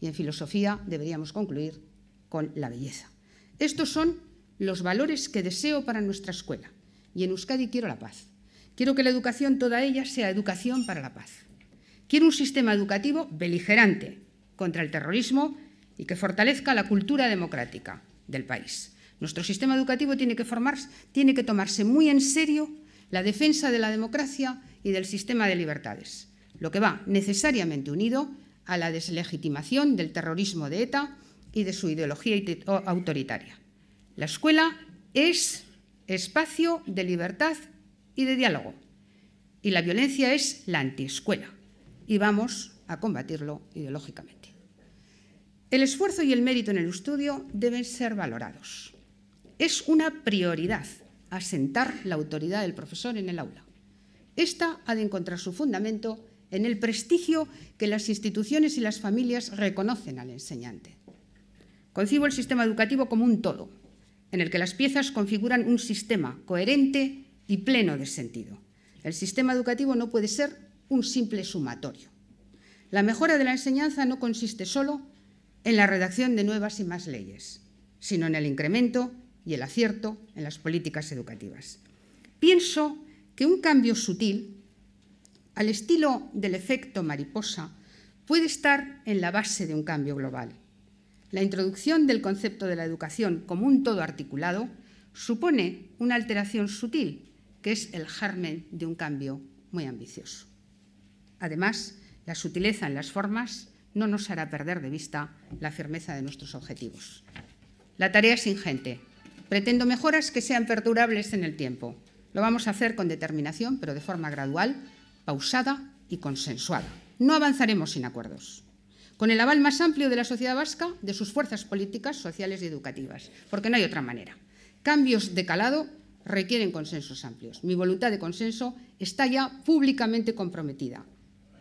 y en filosofía deberíamos concluir con la belleza. Estos son los valores que deseo para nuestra escuela y en Euskadi quiero la paz. Quiero que la educación, toda ella, sea educación para la paz. Quiero un sistema educativo beligerante contra el terrorismo y que fortalezca la cultura democrática del país. Nuestro sistema educativo tiene que tomarse muy en serio la defensa de la democracia y del sistema de libertades, lo que va necesariamente unido a la deslegitimación del terrorismo de ETA y de su ideología autoritaria. La escuela es espacio de libertad y de diálogo, y la violencia es la antiescuela, y vamos a combatirlo ideológicamente. El esfuerzo y el mérito en el estudio deben ser valorados. Es una prioridad asentar la autoridad del profesor en el aula. Esta ha de encontrar su fundamento en el prestigio que las instituciones y las familias reconocen al enseñante. Concibo el sistema educativo como un todo, en el que las piezas configuran un sistema coherente y pleno de sentido. El sistema educativo no puede ser un simple sumatorio. La mejora de la enseñanza no consiste solo en la redacción de nuevas y más leyes, sino en el incremento y el acierto en las políticas educativas. Pienso que un cambio sutil, al estilo del efecto mariposa, puede estar en la base de un cambio global. La introducción del concepto de la educación como un todo articulado supone una alteración sutil, que es el germen de un cambio muy ambicioso. Además, la sutileza en las formas no nos hará perder de vista la firmeza de nuestros objetivos. La tarea es ingente. Pretendo mejoras que sean perdurables en el tiempo. Lo vamos a hacer con determinación, pero de forma gradual, pausada y consensuada. No avanzaremos sin acuerdos, con el aval más amplio de la sociedad vasca, de sus fuerzas políticas, sociales y educativas, porque no hay otra manera. Cambios de calado requieren consensos amplios. Mi voluntad de consenso está ya públicamente comprometida.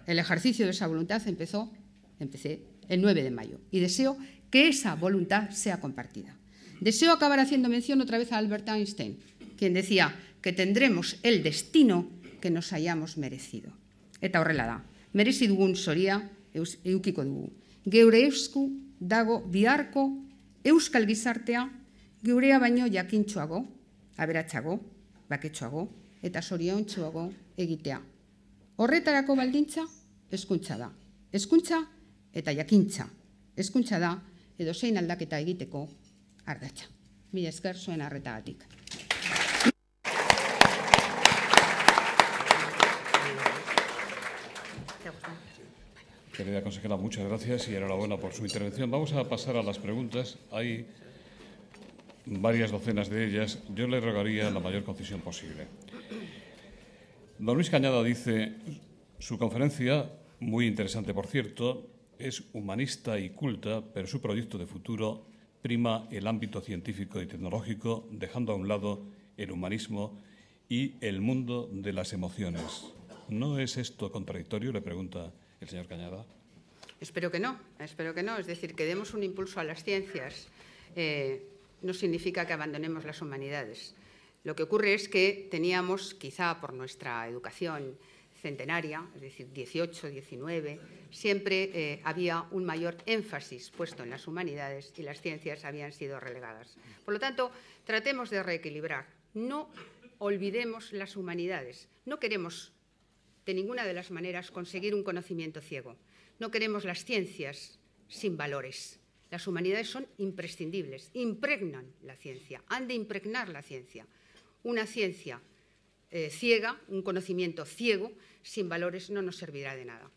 El ejercicio de esa voluntad empecé el 9 de mayo y deseo que esa voluntad sea compartida. Deseo acabar haciendo mención otra vez a Albert Einstein, quien decía que tendremos el destino que nos hayamos merecido. Eta horrela da, merezi dugun soria edukiko dugu. Geure esku dago biharko euskal gizartea geurea baino jakintsuago, aberatsago, baketsuago eta zoriontsuago egitea. Horretarako baldintza hezkuntza da. Hezkuntza eta jakintza. Hezkuntza da edozein aldaketa egiteko ardatza. Mila esker zuen arretagatik. Querida consejera, muchas gracias y enhorabuena por su intervención. Vamos a pasar a las preguntas. Hay varias docenas de ellas. Yo le rogaría la mayor concisión posible. Don Luis Cañada dice, su conferencia, muy interesante por cierto, es humanista y culta, pero su proyecto de futuro prima el ámbito científico y tecnológico, dejando a un lado el humanismo y el mundo de las emociones. ¿No es esto contradictorio?, le pregunta el señor Cañada. Espero que no, espero que no. Es decir, que demos un impulso a las ciencias no significa que abandonemos las humanidades. Lo que ocurre es que teníamos, quizá por nuestra educación centenaria, es decir, 18, 19, siempre había un mayor énfasis puesto en las humanidades y las ciencias habían sido relegadas. Por lo tanto, tratemos de reequilibrar. No olvidemos las humanidades. No queremos, de ninguna de las maneras, conseguir un conocimiento ciego. No queremos las ciencias sin valores. Las humanidades son imprescindibles, impregnan la ciencia, han de impregnar la ciencia. Una ciencia ciega, un conocimiento ciego, sin valores, no nos servirá de nada.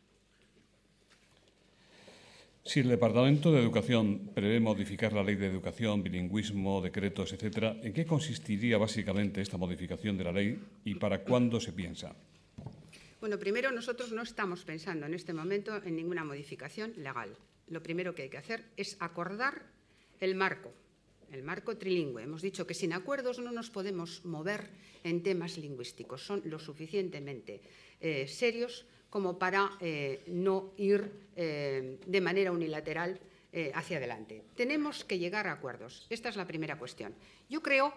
Si el Departamento de Educación prevé modificar la Ley de Educación, bilingüismo, decretos, etcétera, ¿en qué consistiría básicamente esta modificación de la ley y para cuándo se piensa? Bueno, primero, nosotros no estamos pensando en este momento en ninguna modificación legal. Lo primero que hay que hacer es acordar el marco trilingüe. Hemos dicho que sin acuerdos no nos podemos mover en temas lingüísticos. Son lo suficientemente serios como para no ir de manera unilateral hacia adelante. Tenemos que llegar a acuerdos. Esta es la primera cuestión. Yo creo,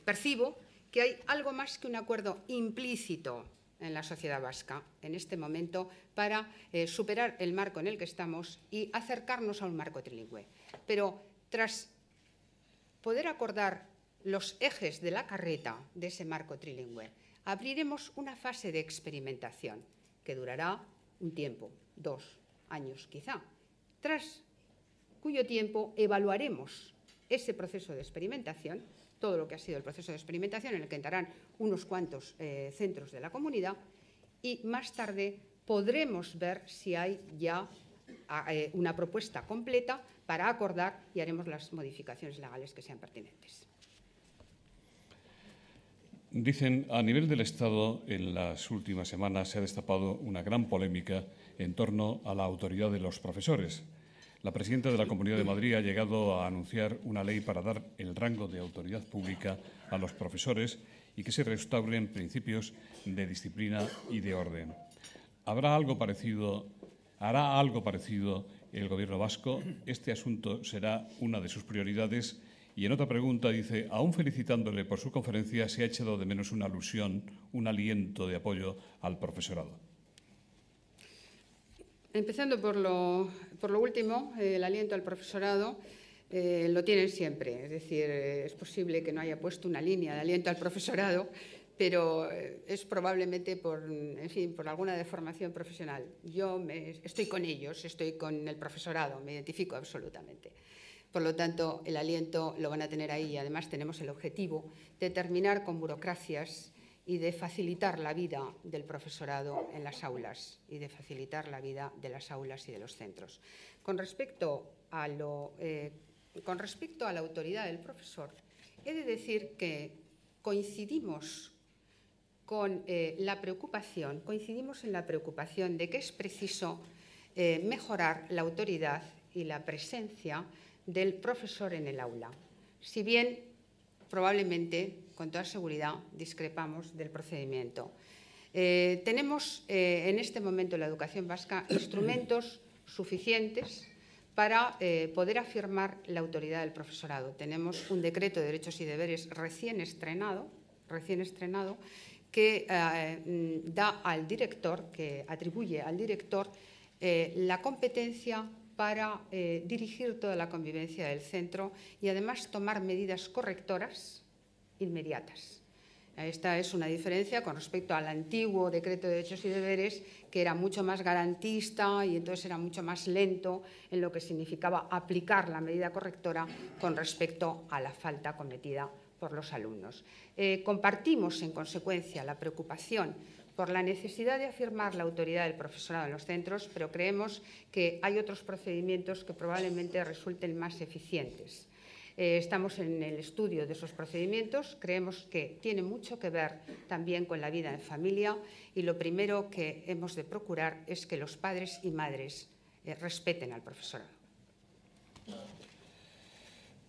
percibo, que hay algo más que un acuerdo implícito en la sociedad vasca en este momento para superar el marco en el que estamos y acercarnos a un marco trilingüe. Pero tras poder acordar los ejes de la carreta de ese marco trilingüe, abriremos una fase de experimentación que durará un tiempo, 2 años quizá, tras cuyo tiempo evaluaremos ese proceso de experimentación, todo lo que ha sido el proceso de experimentación en el que entrarán unos cuantos centros de la comunidad y más tarde podremos ver si hay ya una propuesta completa para acordar y haremos las modificaciones legales que sean pertinentes. Dicen, a nivel del Estado, en las últimas semanas se ha destapado una gran polémica en torno a la autoridad de los profesores. La presidenta de la Comunidad de Madrid ha llegado a anunciar una ley para dar el rango de autoridad pública a los profesores y que se restauren principios de disciplina y de orden. ¿Hará algo parecido el Gobierno vasco? Este asunto será una de sus prioridades. Y en otra pregunta dice, aún felicitándole por su conferencia, se ha echado de menos una alusión, un aliento de apoyo al profesorado. Empezando por lo último, el aliento al profesorado lo tienen siempre. Es decir, es posible que no haya puesto una línea de aliento al profesorado, pero es probablemente por alguna deformación profesional. Yo estoy con ellos, estoy con el profesorado, me identifico absolutamente. Por lo tanto, el aliento lo van a tener ahí y además tenemos el objetivo de terminar con burocracias y de facilitar la vida del profesorado en las aulas y de facilitar la vida de las aulas y de los centros. Con respecto a la autoridad del profesor, he de decir que coincidimos en la preocupación de que es preciso mejorar la autoridad y la presencia del profesor en el aula. Si bien, probablemente, con toda seguridad, discrepamos del procedimiento. Tenemos en este momento en la educación vasca instrumentos suficientes para poder afirmar la autoridad del profesorado. Tenemos un decreto de derechos y deberes recién estrenado que atribuye al director la competencia para dirigir toda la convivencia del centro y además tomar medidas correctoras inmediatas. Esta es una diferencia con respecto al antiguo decreto de derechos y deberes, que era mucho más garantista y entonces era mucho más lento en lo que significaba aplicar la medida correctora con respecto a la falta cometida por los alumnos. Compartimos, en consecuencia, la preocupación por la necesidad de afirmar la autoridad del profesorado en los centros, pero creemos que hay otros procedimientos que probablemente resulten más eficientes. Estamos en el estudio de esos procedimientos, creemos que tiene mucho que ver también con la vida en familia y lo primero que hemos de procurar es que los padres y madres respeten al profesorado.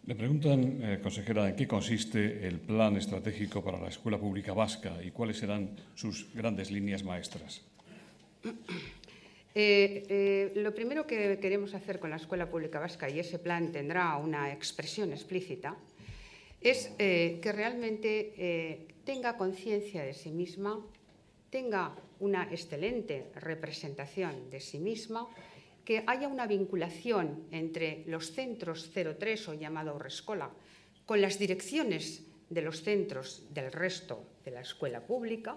Me preguntan, consejera, ¿en qué consiste el plan estratégico para la escuela pública vasca y cuáles serán sus grandes líneas maestras? Lo primero que queremos hacer con la escuela pública vasca, y ese plan tendrá una expresión explícita, es que realmente tenga conciencia de sí misma, tenga una excelente representación de sí misma, que haya una vinculación entre los centros 03 o llamado haurreskola con las direcciones de los centros del resto de la escuela pública,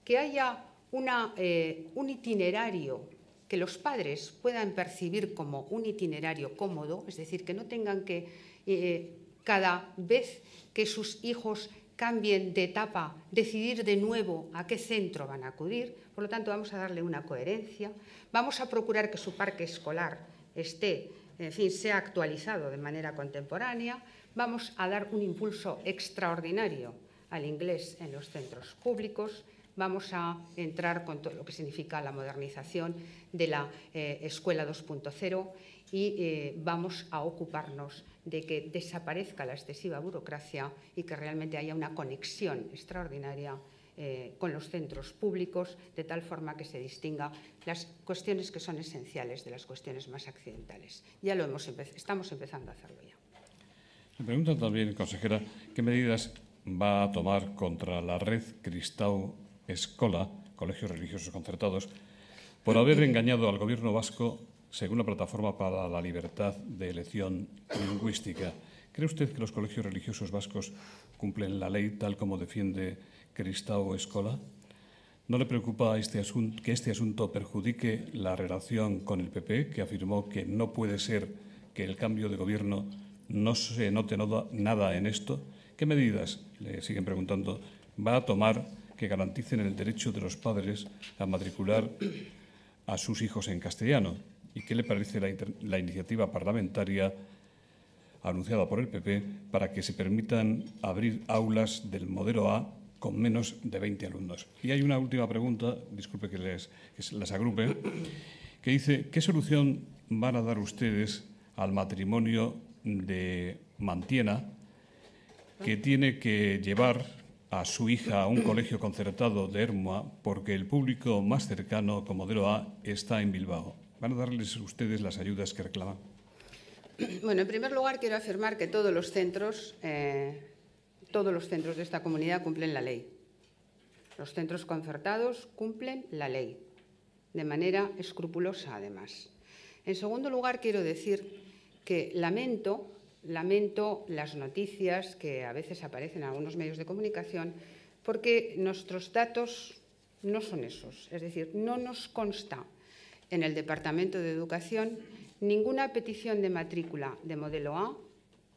que haya un itinerario que los padres puedan percibir como un itinerario cómodo, es decir, que no tengan que cada vez que sus hijos cambien de etapa, decidir de nuevo a qué centro van a acudir. Por lo tanto, vamos a darle una coherencia, vamos a procurar que su parque escolar sea actualizado de manera contemporánea, vamos a dar un impulso extraordinario al inglés en los centros públicos, vamos a entrar con todo lo que significa la modernización de la Escuela 2.0 y vamos a ocuparnos de que desaparezca la excesiva burocracia y que realmente haya una conexión extraordinaria con los centros públicos, de tal forma que se distinga las cuestiones que son esenciales de las cuestiones más accidentales. Ya lo estamos empezando a hacerlo ya. Me preguntan también, consejera, ¿qué medidas va a tomar contra la red Kristau Eskola, colegios religiosos concertados, por haber engañado al gobierno vasco según la Plataforma para la Libertad de Elección Lingüística? ¿Cree usted que los colegios religiosos vascos cumplen la ley tal como defiende Kristau Eskola? ¿No le preocupa que este asunto perjudique la relación con el PP, que afirmó que no puede ser que el cambio de gobierno no se note nada en esto? ¿Qué medidas, le siguen preguntando, va a tomar que garanticen el derecho de los padres a matricular a sus hijos en castellano? ¿Y qué le parece la iniciativa parlamentaria anunciada por el PP para que se permitan abrir aulas del modelo A con menos de 20 alumnos? Y hay una última pregunta, disculpe que las agrupe, que dice, ¿qué solución van a dar ustedes al matrimonio de Mantiena, que tiene que llevar a su hija a un colegio concertado de Ermua porque el público más cercano con modelo A está en Bilbao? ¿Van a darles ustedes las ayudas que reclaman? Bueno, en primer lugar quiero afirmar que todos los centros de esta comunidad cumplen la ley. Los centros concertados cumplen la ley, de manera escrupulosa además. En segundo lugar, quiero decir que lamento las noticias que a veces aparecen en algunos medios de comunicación porque nuestros datos no son esos. Es decir, no nos consta en el Departamento de Educación ninguna petición de matrícula de modelo A,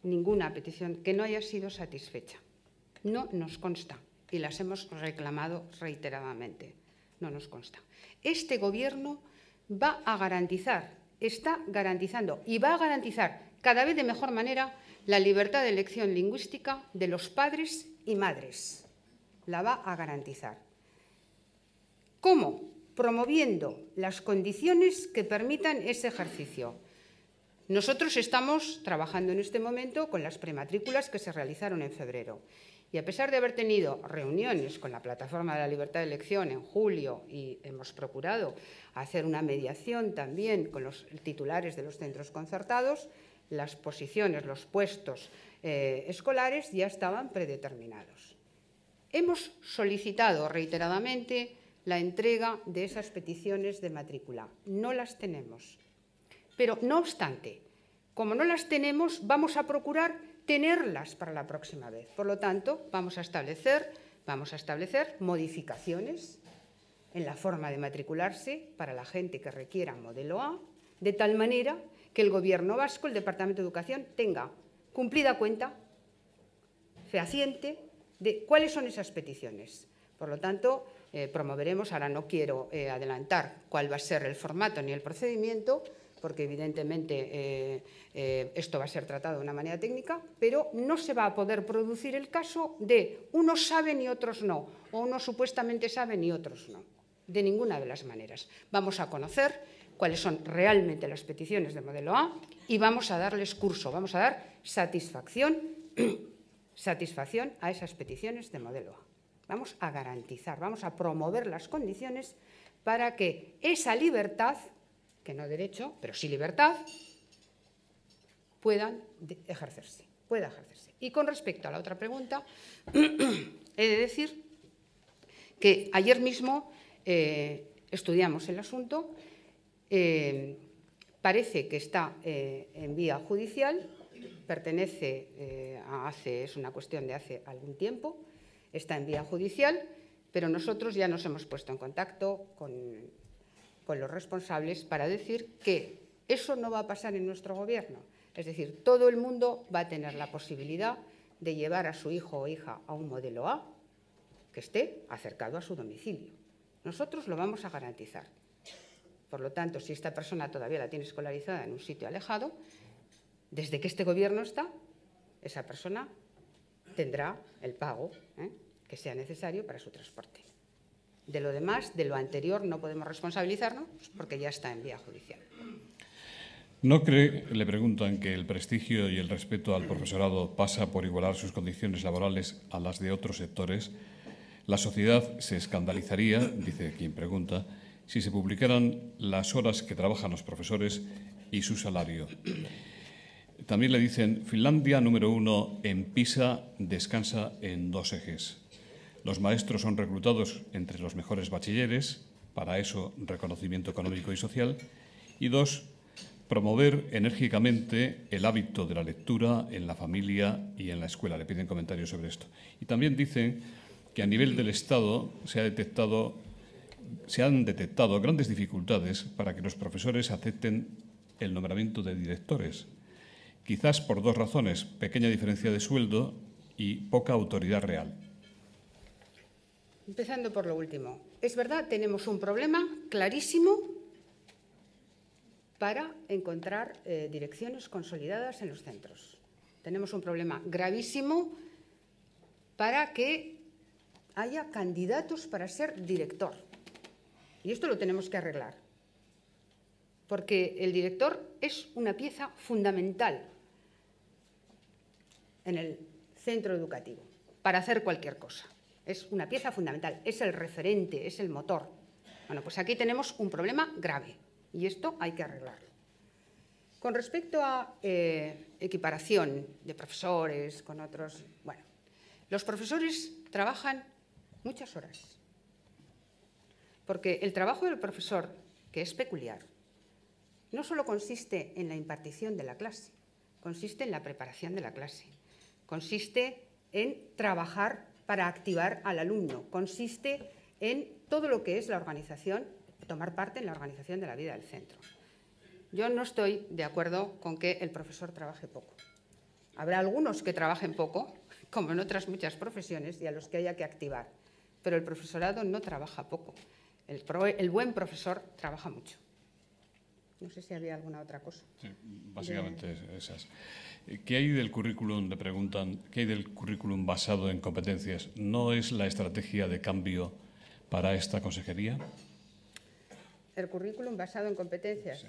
ninguna petición que no haya sido satisfecha. No nos consta y las hemos reclamado reiteradamente. No nos consta. Este Gobierno va a garantizar, está garantizando y va a garantizar cada vez de mejor manera la libertad de elección lingüística de los padres y madres. La va a garantizar. ¿Cómo? Promoviendo las condiciones que permitan ese ejercicio. Nosotros estamos trabajando en este momento con las prematrículas que se realizaron en febrero. Y a pesar de haber tenido reuniones con la Plataforma de la Libertad de Elección en julio y hemos procurado hacer una mediación también con los titulares de los centros concertados, las posiciones, los puestos escolares ya estaban predeterminados. Hemos solicitado reiteradamente la entrega de esas peticiones de matrícula. No las tenemos. Pero, no obstante, como no las tenemos, vamos a procurar tenerlas para la próxima vez. Por lo tanto, vamos a establecer modificaciones en la forma de matricularse para la gente que requiera modelo A, de tal manera que el Gobierno vasco, el Departamento de Educación, tenga cumplida cuenta fehaciente de cuáles son esas peticiones. Por lo tanto, promoveremos. Ahora no quiero adelantar cuál va a ser el formato ni el procedimiento, porque evidentemente esto va a ser tratado de una manera técnica, pero no se va a poder producir el caso de unos saben y otros no, o unos supuestamente saben y otros no, de ninguna de las maneras. Vamos a conocer cuáles son realmente las peticiones de modelo A y vamos a darles curso, vamos a dar satisfacción a esas peticiones de modelo A. Vamos a garantizar, vamos a promover las condiciones para que esa libertad, que no derecho, pero sí libertad, pueda ejercerse. Y con respecto a la otra pregunta, he de decir que ayer mismo estudiamos el asunto, parece que está en vía judicial, es una cuestión de hace algún tiempo, está en vía judicial, pero nosotros ya nos hemos puesto en contacto con los responsables para decir que eso no va a pasar en nuestro gobierno. Es decir, todo el mundo va a tener la posibilidad de llevar a su hijo o hija a un modelo A que esté acercado a su domicilio. Nosotros lo vamos a garantizar. Por lo tanto, si esta persona todavía la tiene escolarizada en un sitio alejado, desde que este gobierno está, esa persona tendrá el pago que sea necesario para su transporte. De lo demás, de lo anterior, no podemos responsabilizarnos porque ya está en vía judicial. ¿No cree, le preguntan, que el prestigio y el respeto al profesorado pasa por igualar sus condiciones laborales a las de otros sectores? La sociedad se escandalizaría, dice quien pregunta, si se publicaran las horas que trabajan los profesores y su salario. También le dicen, Finlandia número 1 en PISA descansa en 2 ejes. Los maestros son reclutados entre los mejores bachilleres, para eso reconocimiento económico y social. Y 2, promover enérgicamente el hábito de la lectura en la familia y en la escuela. Le piden comentarios sobre esto. Y también dicen que a nivel del Estado se han detectado grandes dificultades para que los profesores acepten el nombramiento de directores. Quizás por 2 razones, pequeña diferencia de sueldo y poca autoridad real. Empezando por lo último. Es verdad, tenemos un problema clarísimo para encontrar direcciones consolidadas en los centros. Tenemos un problema gravísimo para que haya candidatos para ser director. Y esto lo tenemos que arreglar. Porque el director es una pieza fundamental en el centro educativo para hacer cualquier cosa. Es una pieza fundamental, es el referente, es el motor. Bueno, pues aquí tenemos un problema grave y esto hay que arreglarlo. Con respecto a equiparación de profesores con otros, bueno, los profesores trabajan muchas horas, porque el trabajo del profesor, que es peculiar, no solo consiste en la impartición de la clase, consiste en la preparación de la clase, consiste en trabajar para activar al alumno, consiste en todo lo que es la organización, tomar parte en la organización de la vida del centro. Yo no estoy de acuerdo con que el profesor trabaje poco. Habrá algunos que trabajen poco, como en otras muchas profesiones, y a los que haya que activar, pero el profesorado no trabaja poco. El buen profesor trabaja mucho. No sé si había alguna otra cosa. Sí, básicamente esas. ¿Qué hay del currículum? Le preguntan, ¿qué hay del currículum basado en competencias? ¿No es la estrategia de cambio para esta consejería? ¿El currículum basado en competencias? Sí.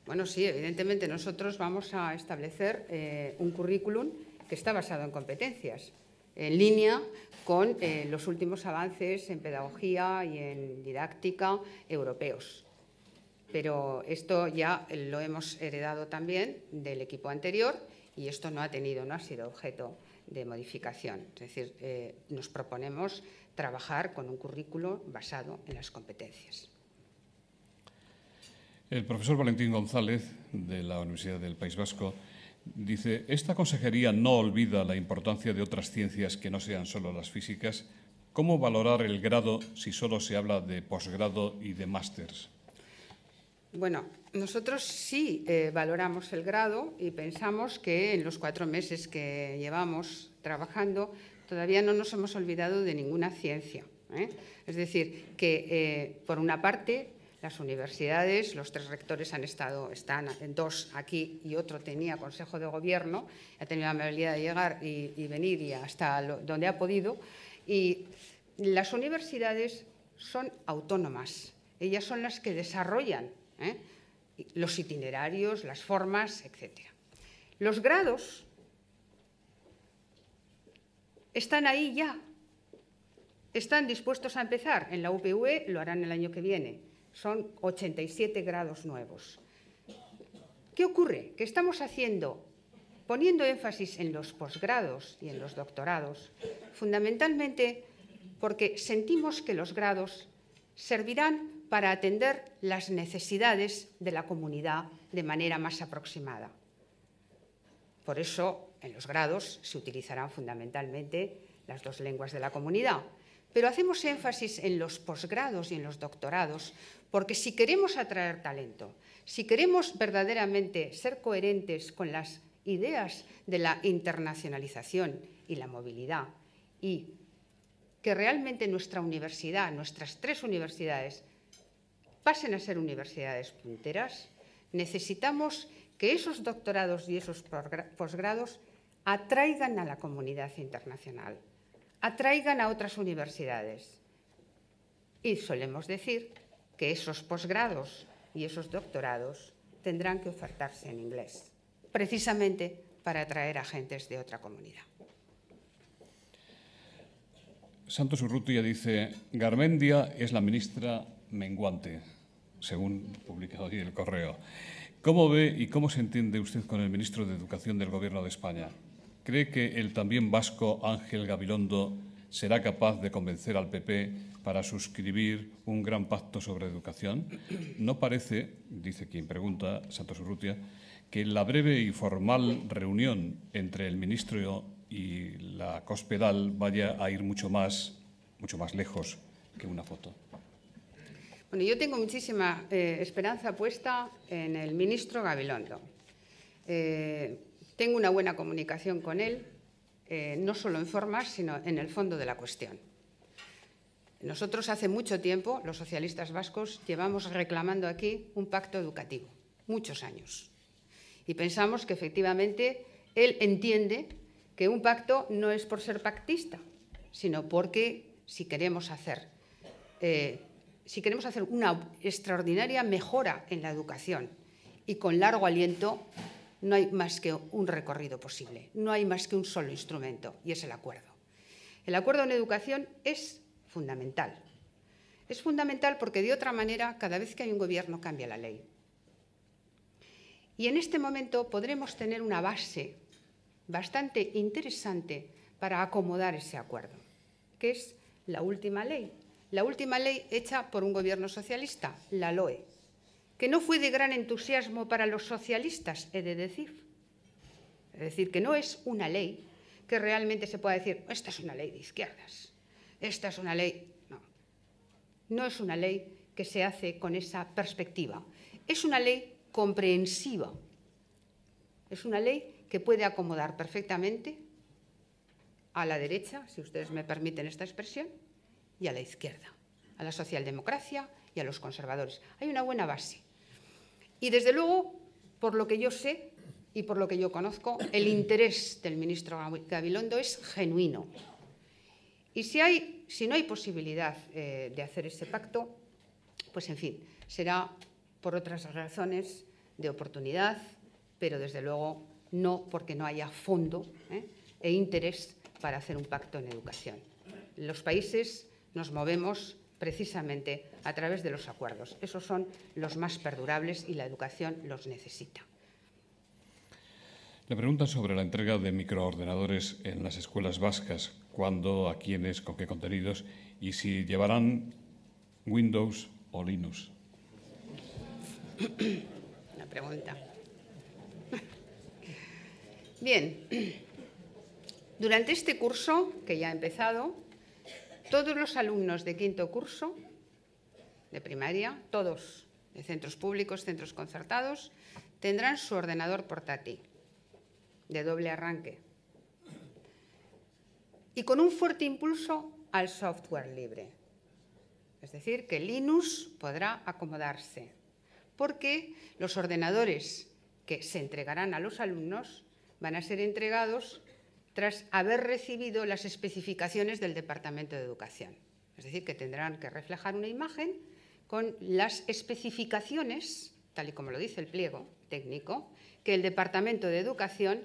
Bueno, sí, evidentemente nosotros vamos a establecer un currículum que está basado en competencias, en línea con los últimos avances en pedagogía y en didáctica europeos. Pero esto ya lo hemos heredado también del equipo anterior y esto no ha sido objeto de modificación. Es decir, nos proponemos trabajar con un currículo basado en las competencias. El profesor Valentín González, de la Universidad del País Vasco, dice, ¿esta consejería no olvida la importancia de otras ciencias que no sean solo las físicas? ¿Cómo valorar el grado si solo se habla de posgrado y de másters? Bueno, nosotros sí valoramos el grado y pensamos que en los 4 meses que llevamos trabajando todavía no nos hemos olvidado de ninguna ciencia. Es decir, que por una parte las universidades, los 3 rectores están en 2 aquí y otro tenía Consejo de Gobierno, ha tenido la amabilidad de llegar y venir y hasta donde ha podido. Y las universidades son autónomas, ellas son las que desarrollan los itinerarios, las formas, etc. Los grados están ahí ya, están dispuestos a empezar. En la UPV lo harán el año que viene. Son 87 grados nuevos. ¿Qué ocurre? Que estamos poniendo énfasis en los posgrados y en los doctorados, fundamentalmente porque sentimos que los grados servirán para atender las necesidades de la comunidad de manera más aproximada. Por eso, en los grados se utilizarán fundamentalmente las 2 lenguas de la comunidad. Pero hacemos énfasis en los posgrados y en los doctorados porque si queremos atraer talento, si queremos verdaderamente ser coherentes con las ideas de la internacionalización y la movilidad y que realmente nuestra universidad, nuestras 3 universidades, pasen a ser universidades punteras, necesitamos que esos doctorados y esos posgrados atraigan a la comunidad internacional, atraigan a otras universidades. Y solemos decir que esos posgrados y esos doctorados tendrán que ofertarse en inglés, precisamente para atraer a gentes de otra comunidad. Santos Urrutia dice: Garmendia es la ministra menguante, según publicado hoy el Correo. ¿Cómo ve y cómo se entiende usted con el ministro de Educación del Gobierno de España? ¿Cree que el también vasco Ángel Gabilondo será capaz de convencer al PP para suscribir un gran pacto sobre educación? No parece, dice quien pregunta, Santos Urrutia, que la breve y formal reunión entre el ministro y la Cospedal vaya a ir mucho más lejos que una foto. Bueno, yo tengo muchísima esperanza puesta en el ministro Gabilondo. Tengo una buena comunicación con él, no solo en formas, sino en el fondo de la cuestión. Nosotros hace mucho tiempo, los socialistas vascos, llevamos reclamando aquí un pacto educativo, muchos años. Y pensamos que efectivamente él entiende que un pacto no es por ser pactista, sino porque si queremos hacer una extraordinaria mejora en la educación y con largo aliento, no hay más que un recorrido posible, no hay más que un solo instrumento, y es el acuerdo. El acuerdo en educación es fundamental. Es fundamental porque, de otra manera, cada vez que hay un gobierno cambia la ley. Y en este momento podremos tener una base bastante interesante para acomodar ese acuerdo, que es la última ley hecha por un gobierno socialista, la LOE, que no fue de gran entusiasmo para los socialistas, he de decir. Es decir, que no es una ley que realmente se pueda decir, esta es una ley de izquierdas, esta es una ley... No es una ley que se hace con esa perspectiva. Es una ley comprensiva. Es una ley que puede acomodar perfectamente a la derecha, si ustedes me permiten esta expresión, y a la izquierda, a la socialdemocracia y a los conservadores. Hay una buena base. Y desde luego, por lo que yo sé y por lo que yo conozco, el interés del ministro Gabilondo es genuino. Y si no hay posibilidad de hacer ese pacto, pues en fin, será por otras razones de oportunidad, pero desde luego no porque no haya fondo e interés para hacer un pacto en educación. Los países nos movemos precisamente a través de los acuerdos. Esos son los más perdurables y la educación los necesita. Le preguntan sobre la entrega de microordenadores en las escuelas vascas, cuándo, a quiénes, con qué contenidos y si llevarán Windows o Linux. Una pregunta. Bien, durante este curso, que ya ha empezado, todos los alumnos de quinto curso de primaria, todos de centros públicos, centros concertados, tendrán su ordenador portátil de doble arranque y con un fuerte impulso al software libre. Es decir, que Linux podrá acomodarse, porque los ordenadores que se entregarán a los alumnos van a ser entregados tras haber recibido las especificaciones del Departamento de Educación. Es decir, que tendrán que reflejar una imagen con las especificaciones, tal y como lo dice el pliego técnico, que el Departamento de Educación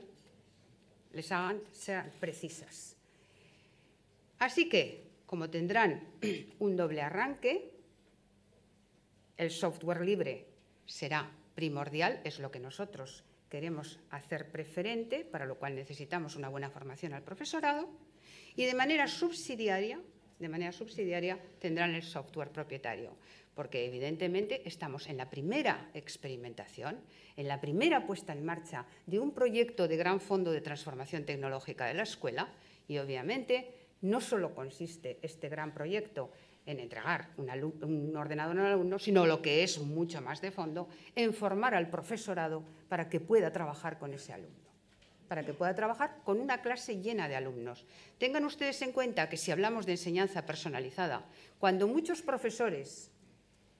les hagan sean precisas. Así que, como tendrán un doble arranque, el software libre será primordial, es lo que nosotros queremos hacer preferente, para lo cual necesitamos una buena formación al profesorado, y de manera subsidiaria tendrán el software propietario, porque evidentemente estamos en la primera experimentación, en la primera puesta en marcha de un proyecto de gran fondo de transformación tecnológica de la escuela, y obviamente no solo consiste este gran proyecto en entregar un ordenador al alumno, sino lo que es mucho más de fondo, en formar al profesorado para que pueda trabajar con ese alumno, para que pueda trabajar con una clase llena de alumnos. Tengan ustedes en cuenta que si hablamos de enseñanza personalizada, cuando muchos profesores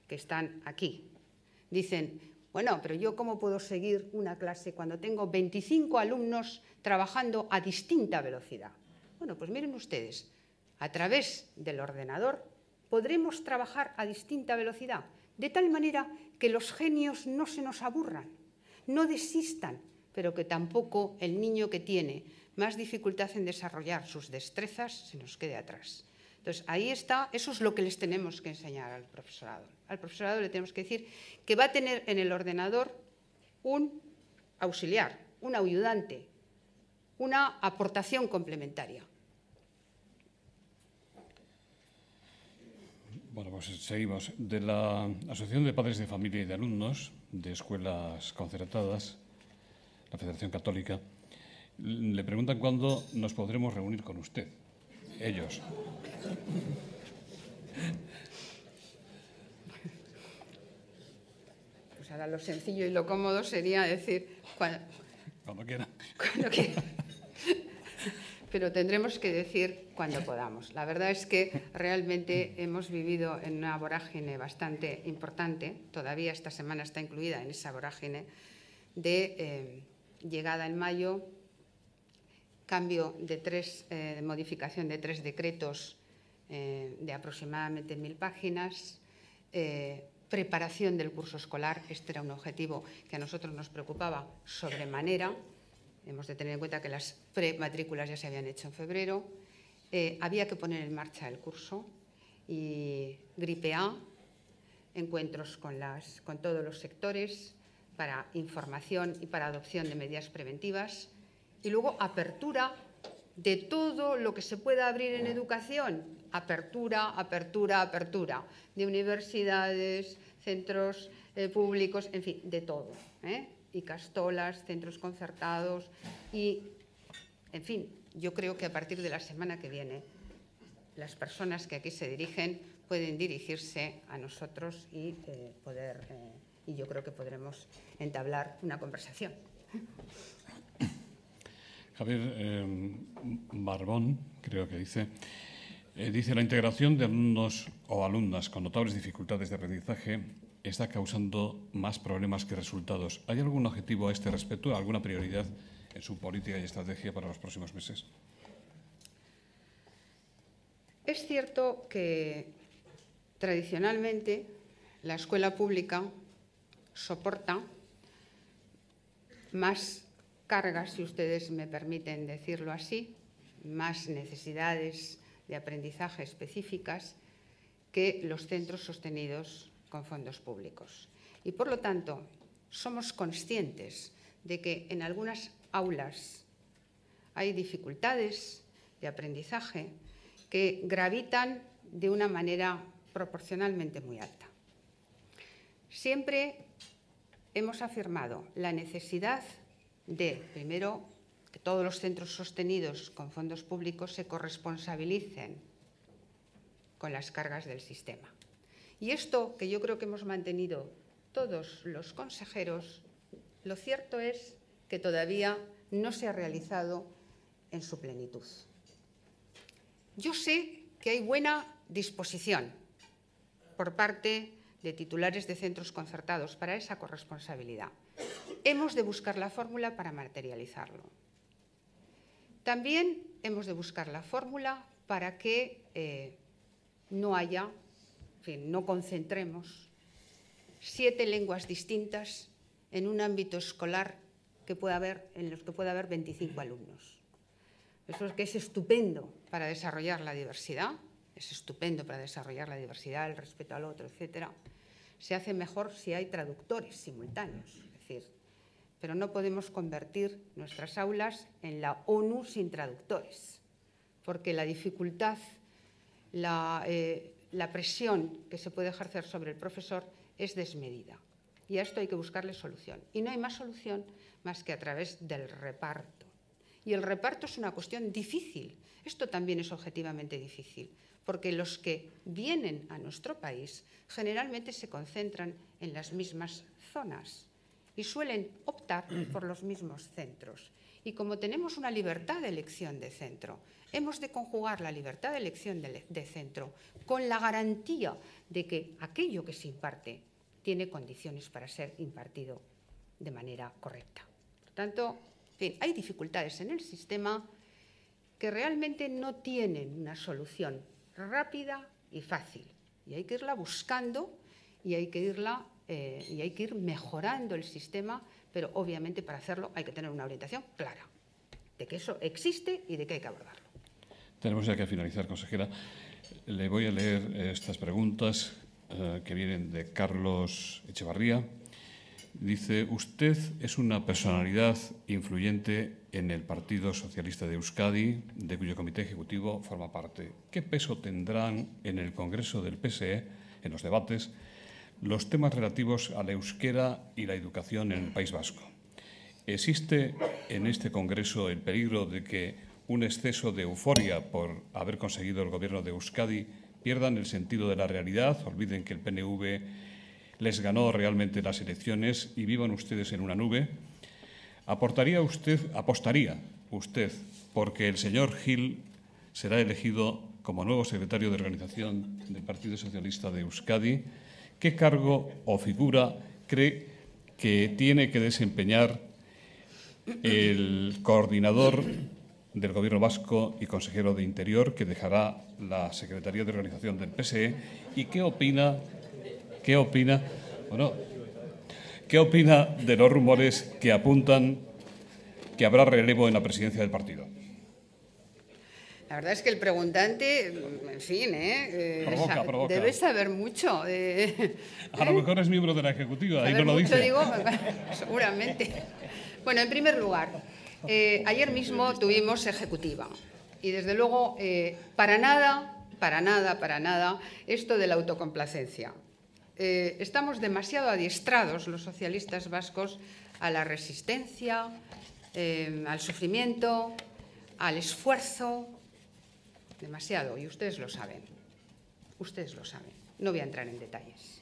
que están aquí dicen, bueno, pero yo ¿cómo puedo seguir una clase cuando tengo 25 alumnos trabajando a distinta velocidad? Bueno, pues miren ustedes, a través del ordenador podremos trabajar a distinta velocidad, de tal manera que los genios no se nos aburran, no desistan, pero que tampoco el niño que tiene más dificultad en desarrollar sus destrezas se nos quede atrás. Entonces, ahí está, eso es lo que les tenemos que enseñar al profesorado. Al profesorado le tenemos que decir que va a tener en el ordenador un auxiliar, un ayudante, una aportación complementaria. Bueno, pues seguimos. De la Asociación de Padres de Familia y de Alumnos de Escuelas Concertadas, la Federación Católica, le preguntan cuándo nos podremos reunir con usted, ellos. Pues ahora lo sencillo y lo cómodo sería decir Cuando quiera. Cuando quiera. Pero tendremos que decir cuando podamos. La verdad es que realmente hemos vivido en una vorágine bastante importante, todavía esta semana está incluida en esa vorágine, de llegada en mayo, cambio de modificación de 3 decretos de aproximadamente 1000 páginas, preparación del curso escolar. Este era un objetivo que a nosotros nos preocupaba sobremanera. Hemos de tener en cuenta que las prematrículas ya se habían hecho en febrero. Había que poner en marcha el curso y gripe A, encuentros con todos los sectores para información y para adopción de medidas preventivas. Y luego apertura de todo lo que se pueda abrir en educación. Apertura, de universidades, centros públicos, en fin, de todo, y castolas, centros concertados y, en fin, yo creo que a partir de la semana que viene las personas que aquí se dirigen pueden dirigirse a nosotros y yo creo que podremos entablar una conversación. Javier Barbón, creo que dice, la integración de alumnos o alumnas con notables dificultades de aprendizaje está causando más problemas que resultados. ¿Hay algún objetivo a este respecto, alguna prioridad en su política y estrategia para los próximos meses? Es cierto que tradicionalmente la escuela pública soporta más cargas, si ustedes me permiten decirlo así, más necesidades de aprendizaje específicas que los centros sostenidos con fondos públicos. Y, por lo tanto, somos conscientes de que en algunas aulas hay dificultades de aprendizaje que gravitan de una manera proporcionalmente muy alta. Siempre hemos afirmado la necesidad de, primero, que todos los centros sostenidos con fondos públicos se corresponsabilicen con las cargas del sistema. Y esto que yo creo que hemos mantenido todos los consejeros, lo cierto es que todavía no se ha realizado en su plenitud. Yo sé que hay buena disposición por parte de titulares de centros concertados para esa corresponsabilidad. Hemos de buscar la fórmula para materializarlo. También hemos de buscar la fórmula para que no haya, en fin, no concentremos 7 lenguas distintas en un ámbito escolar en los que pueda haber 25 alumnos. Eso es que es estupendo para desarrollar la diversidad, es estupendo para desarrollar la diversidad, el respeto al otro, etc. Se hace mejor si hay traductores simultáneos, es decir, pero no podemos convertir nuestras aulas en la ONU sin traductores, porque la dificultad, la presión que se puede ejercer sobre el profesor es desmedida. Y a esto hay que buscarle solución. Y no hay más solución más que a través del reparto. Y el reparto es una cuestión difícil. Esto también es objetivamente difícil, porque los que vienen a nuestro país generalmente se concentran en las mismas zonas y suelen optar por los mismos centros. Y como tenemos una libertad de elección de centro, hemos de conjugar la libertad de elección de centro con la garantía de que aquello que se imparte tiene condiciones para ser impartido de manera correcta. Por tanto, en fin, hay dificultades en el sistema que realmente no tienen una solución rápida y fácil. Y hay que irla buscando y hay que ir mejorando el sistema, pero obviamente para hacerlo hay que tener una orientación clara de que eso existe y de que hay que abordarlo. Tenemos ya que finalizar, consejera. Le voy a leer estas preguntas que vienen de Carlos Echevarría. Dice, usted es una personalidad influyente en el Partido Socialista de Euskadi, de cuyo comité ejecutivo forma parte. ¿Qué peso tendrán en el Congreso del PSE, en los debates, los temas relativos al euskera y la educación en el País Vasco? ¿Existe en este Congreso el peligro de que un exceso de euforia por haber conseguido el gobierno de Euskadi pierdan el sentido de la realidad, olviden que el PNV les ganó realmente las elecciones y vivan ustedes en una nube? ¿Apostaría usted porque el señor Gil será elegido como nuevo secretario de organización del Partido Socialista de Euskadi? ¿Qué cargo o figura cree que tiene que desempeñar el coordinador del Gobierno vasco y consejero de Interior, que dejará la Secretaría de Organización del PSE? ¿Y qué opina de los rumores que apuntan que habrá relevo en la presidencia del partido? La verdad es que el preguntante, en fin, provoca. Debe saber mucho. A lo mejor es miembro de la Ejecutiva y no lo mucho, dice. Digo, seguramente. Bueno, en primer lugar, ayer mismo tuvimos Ejecutiva y, desde luego, para nada esto de la autocomplacencia. Estamos demasiado adiestrados los socialistas vascos a la resistencia, al sufrimiento, al esfuerzo, demasiado, y ustedes lo saben. No voy a entrar en detalles.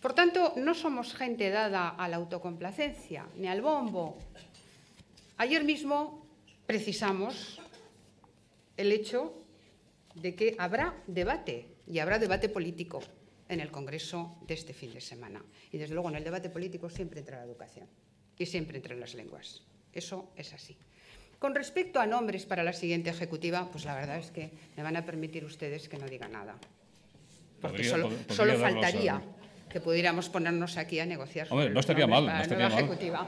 Por tanto, no somos gente dada a la autocomplacencia ni al bombo. Ayer mismo precisamos el hecho de que habrá debate, y habrá debate político en el Congreso de este fin de semana. Y, desde luego, en el debate político siempre entra la educación y siempre entran las lenguas. Eso es así. Con respecto a nombres para la siguiente Ejecutiva, pues la verdad es que me van a permitir ustedes que no diga nada. Porque solo faltaría que pudiéramos ponernos aquí a negociar sobre no estaría mal, la nueva Ejecutiva.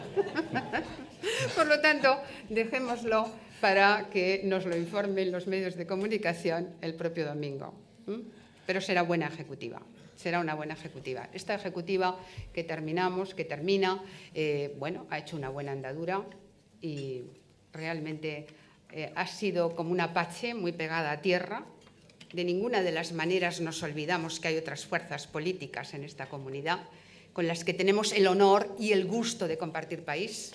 Por lo tanto, dejémoslo para que nos lo informen los medios de comunicación el propio domingo. Pero será buena Ejecutiva. Será una buena Ejecutiva. Esta Ejecutiva que termina, ha hecho una buena andadura y realmente ha sido como un apache muy pegada a tierra. De ninguna de las maneras nos olvidamos que hay otras fuerzas políticas en esta comunidad con las que tenemos el honor y el gusto de compartir país.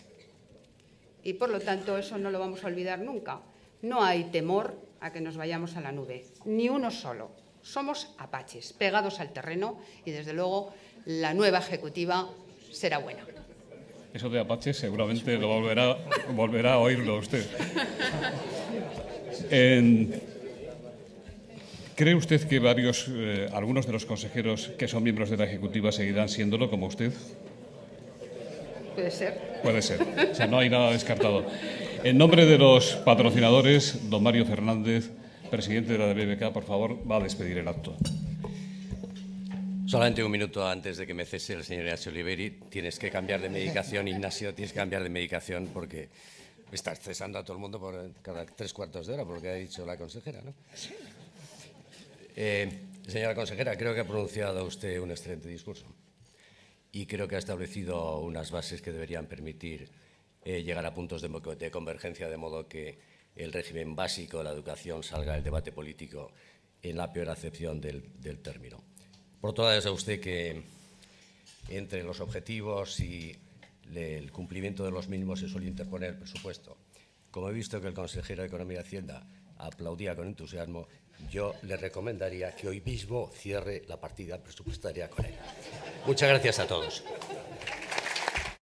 Y, por lo tanto, eso no lo vamos a olvidar nunca. No hay temor a que nos vayamos a la nube, ni uno solo. Somos apaches, pegados al terreno, y, desde luego, la nueva Ejecutiva será buena. Eso de apaches seguramente lo volverá a oírlo usted. ¿Cree usted que algunos de los consejeros que son miembros de la Ejecutiva seguirán siéndolo como usted? Puede ser. Puede ser. O sea, no hay nada descartado. En nombre de los patrocinadores, don Mario Fernández, presidente de la BBK, por favor, va a despedir el acto. Solamente un minuto antes de que me cese el señor Ignacio Oliveri. Tienes que cambiar de medicación, Ignacio, tienes que cambiar de medicación porque estás cesando a todo el mundo por cada 3/4 de hora, porque ha dicho la consejera, ¿no? Señora consejera, creo que ha pronunciado usted un excelente discurso y creo que ha establecido unas bases que deberían permitir llegar a puntos de convergencia, de modo que el régimen básico de la educación salga del debate político en la peor acepción del término. Por otro lado, ya sabe usted que entre los objetivos y el cumplimiento de los mismos se suele interponer el presupuesto. Como he visto que el consejero de Economía y Hacienda aplaudía con entusiasmo, yo le recomendaría que hoy mismo cierre la partida presupuestaria con él. Muchas gracias a todos.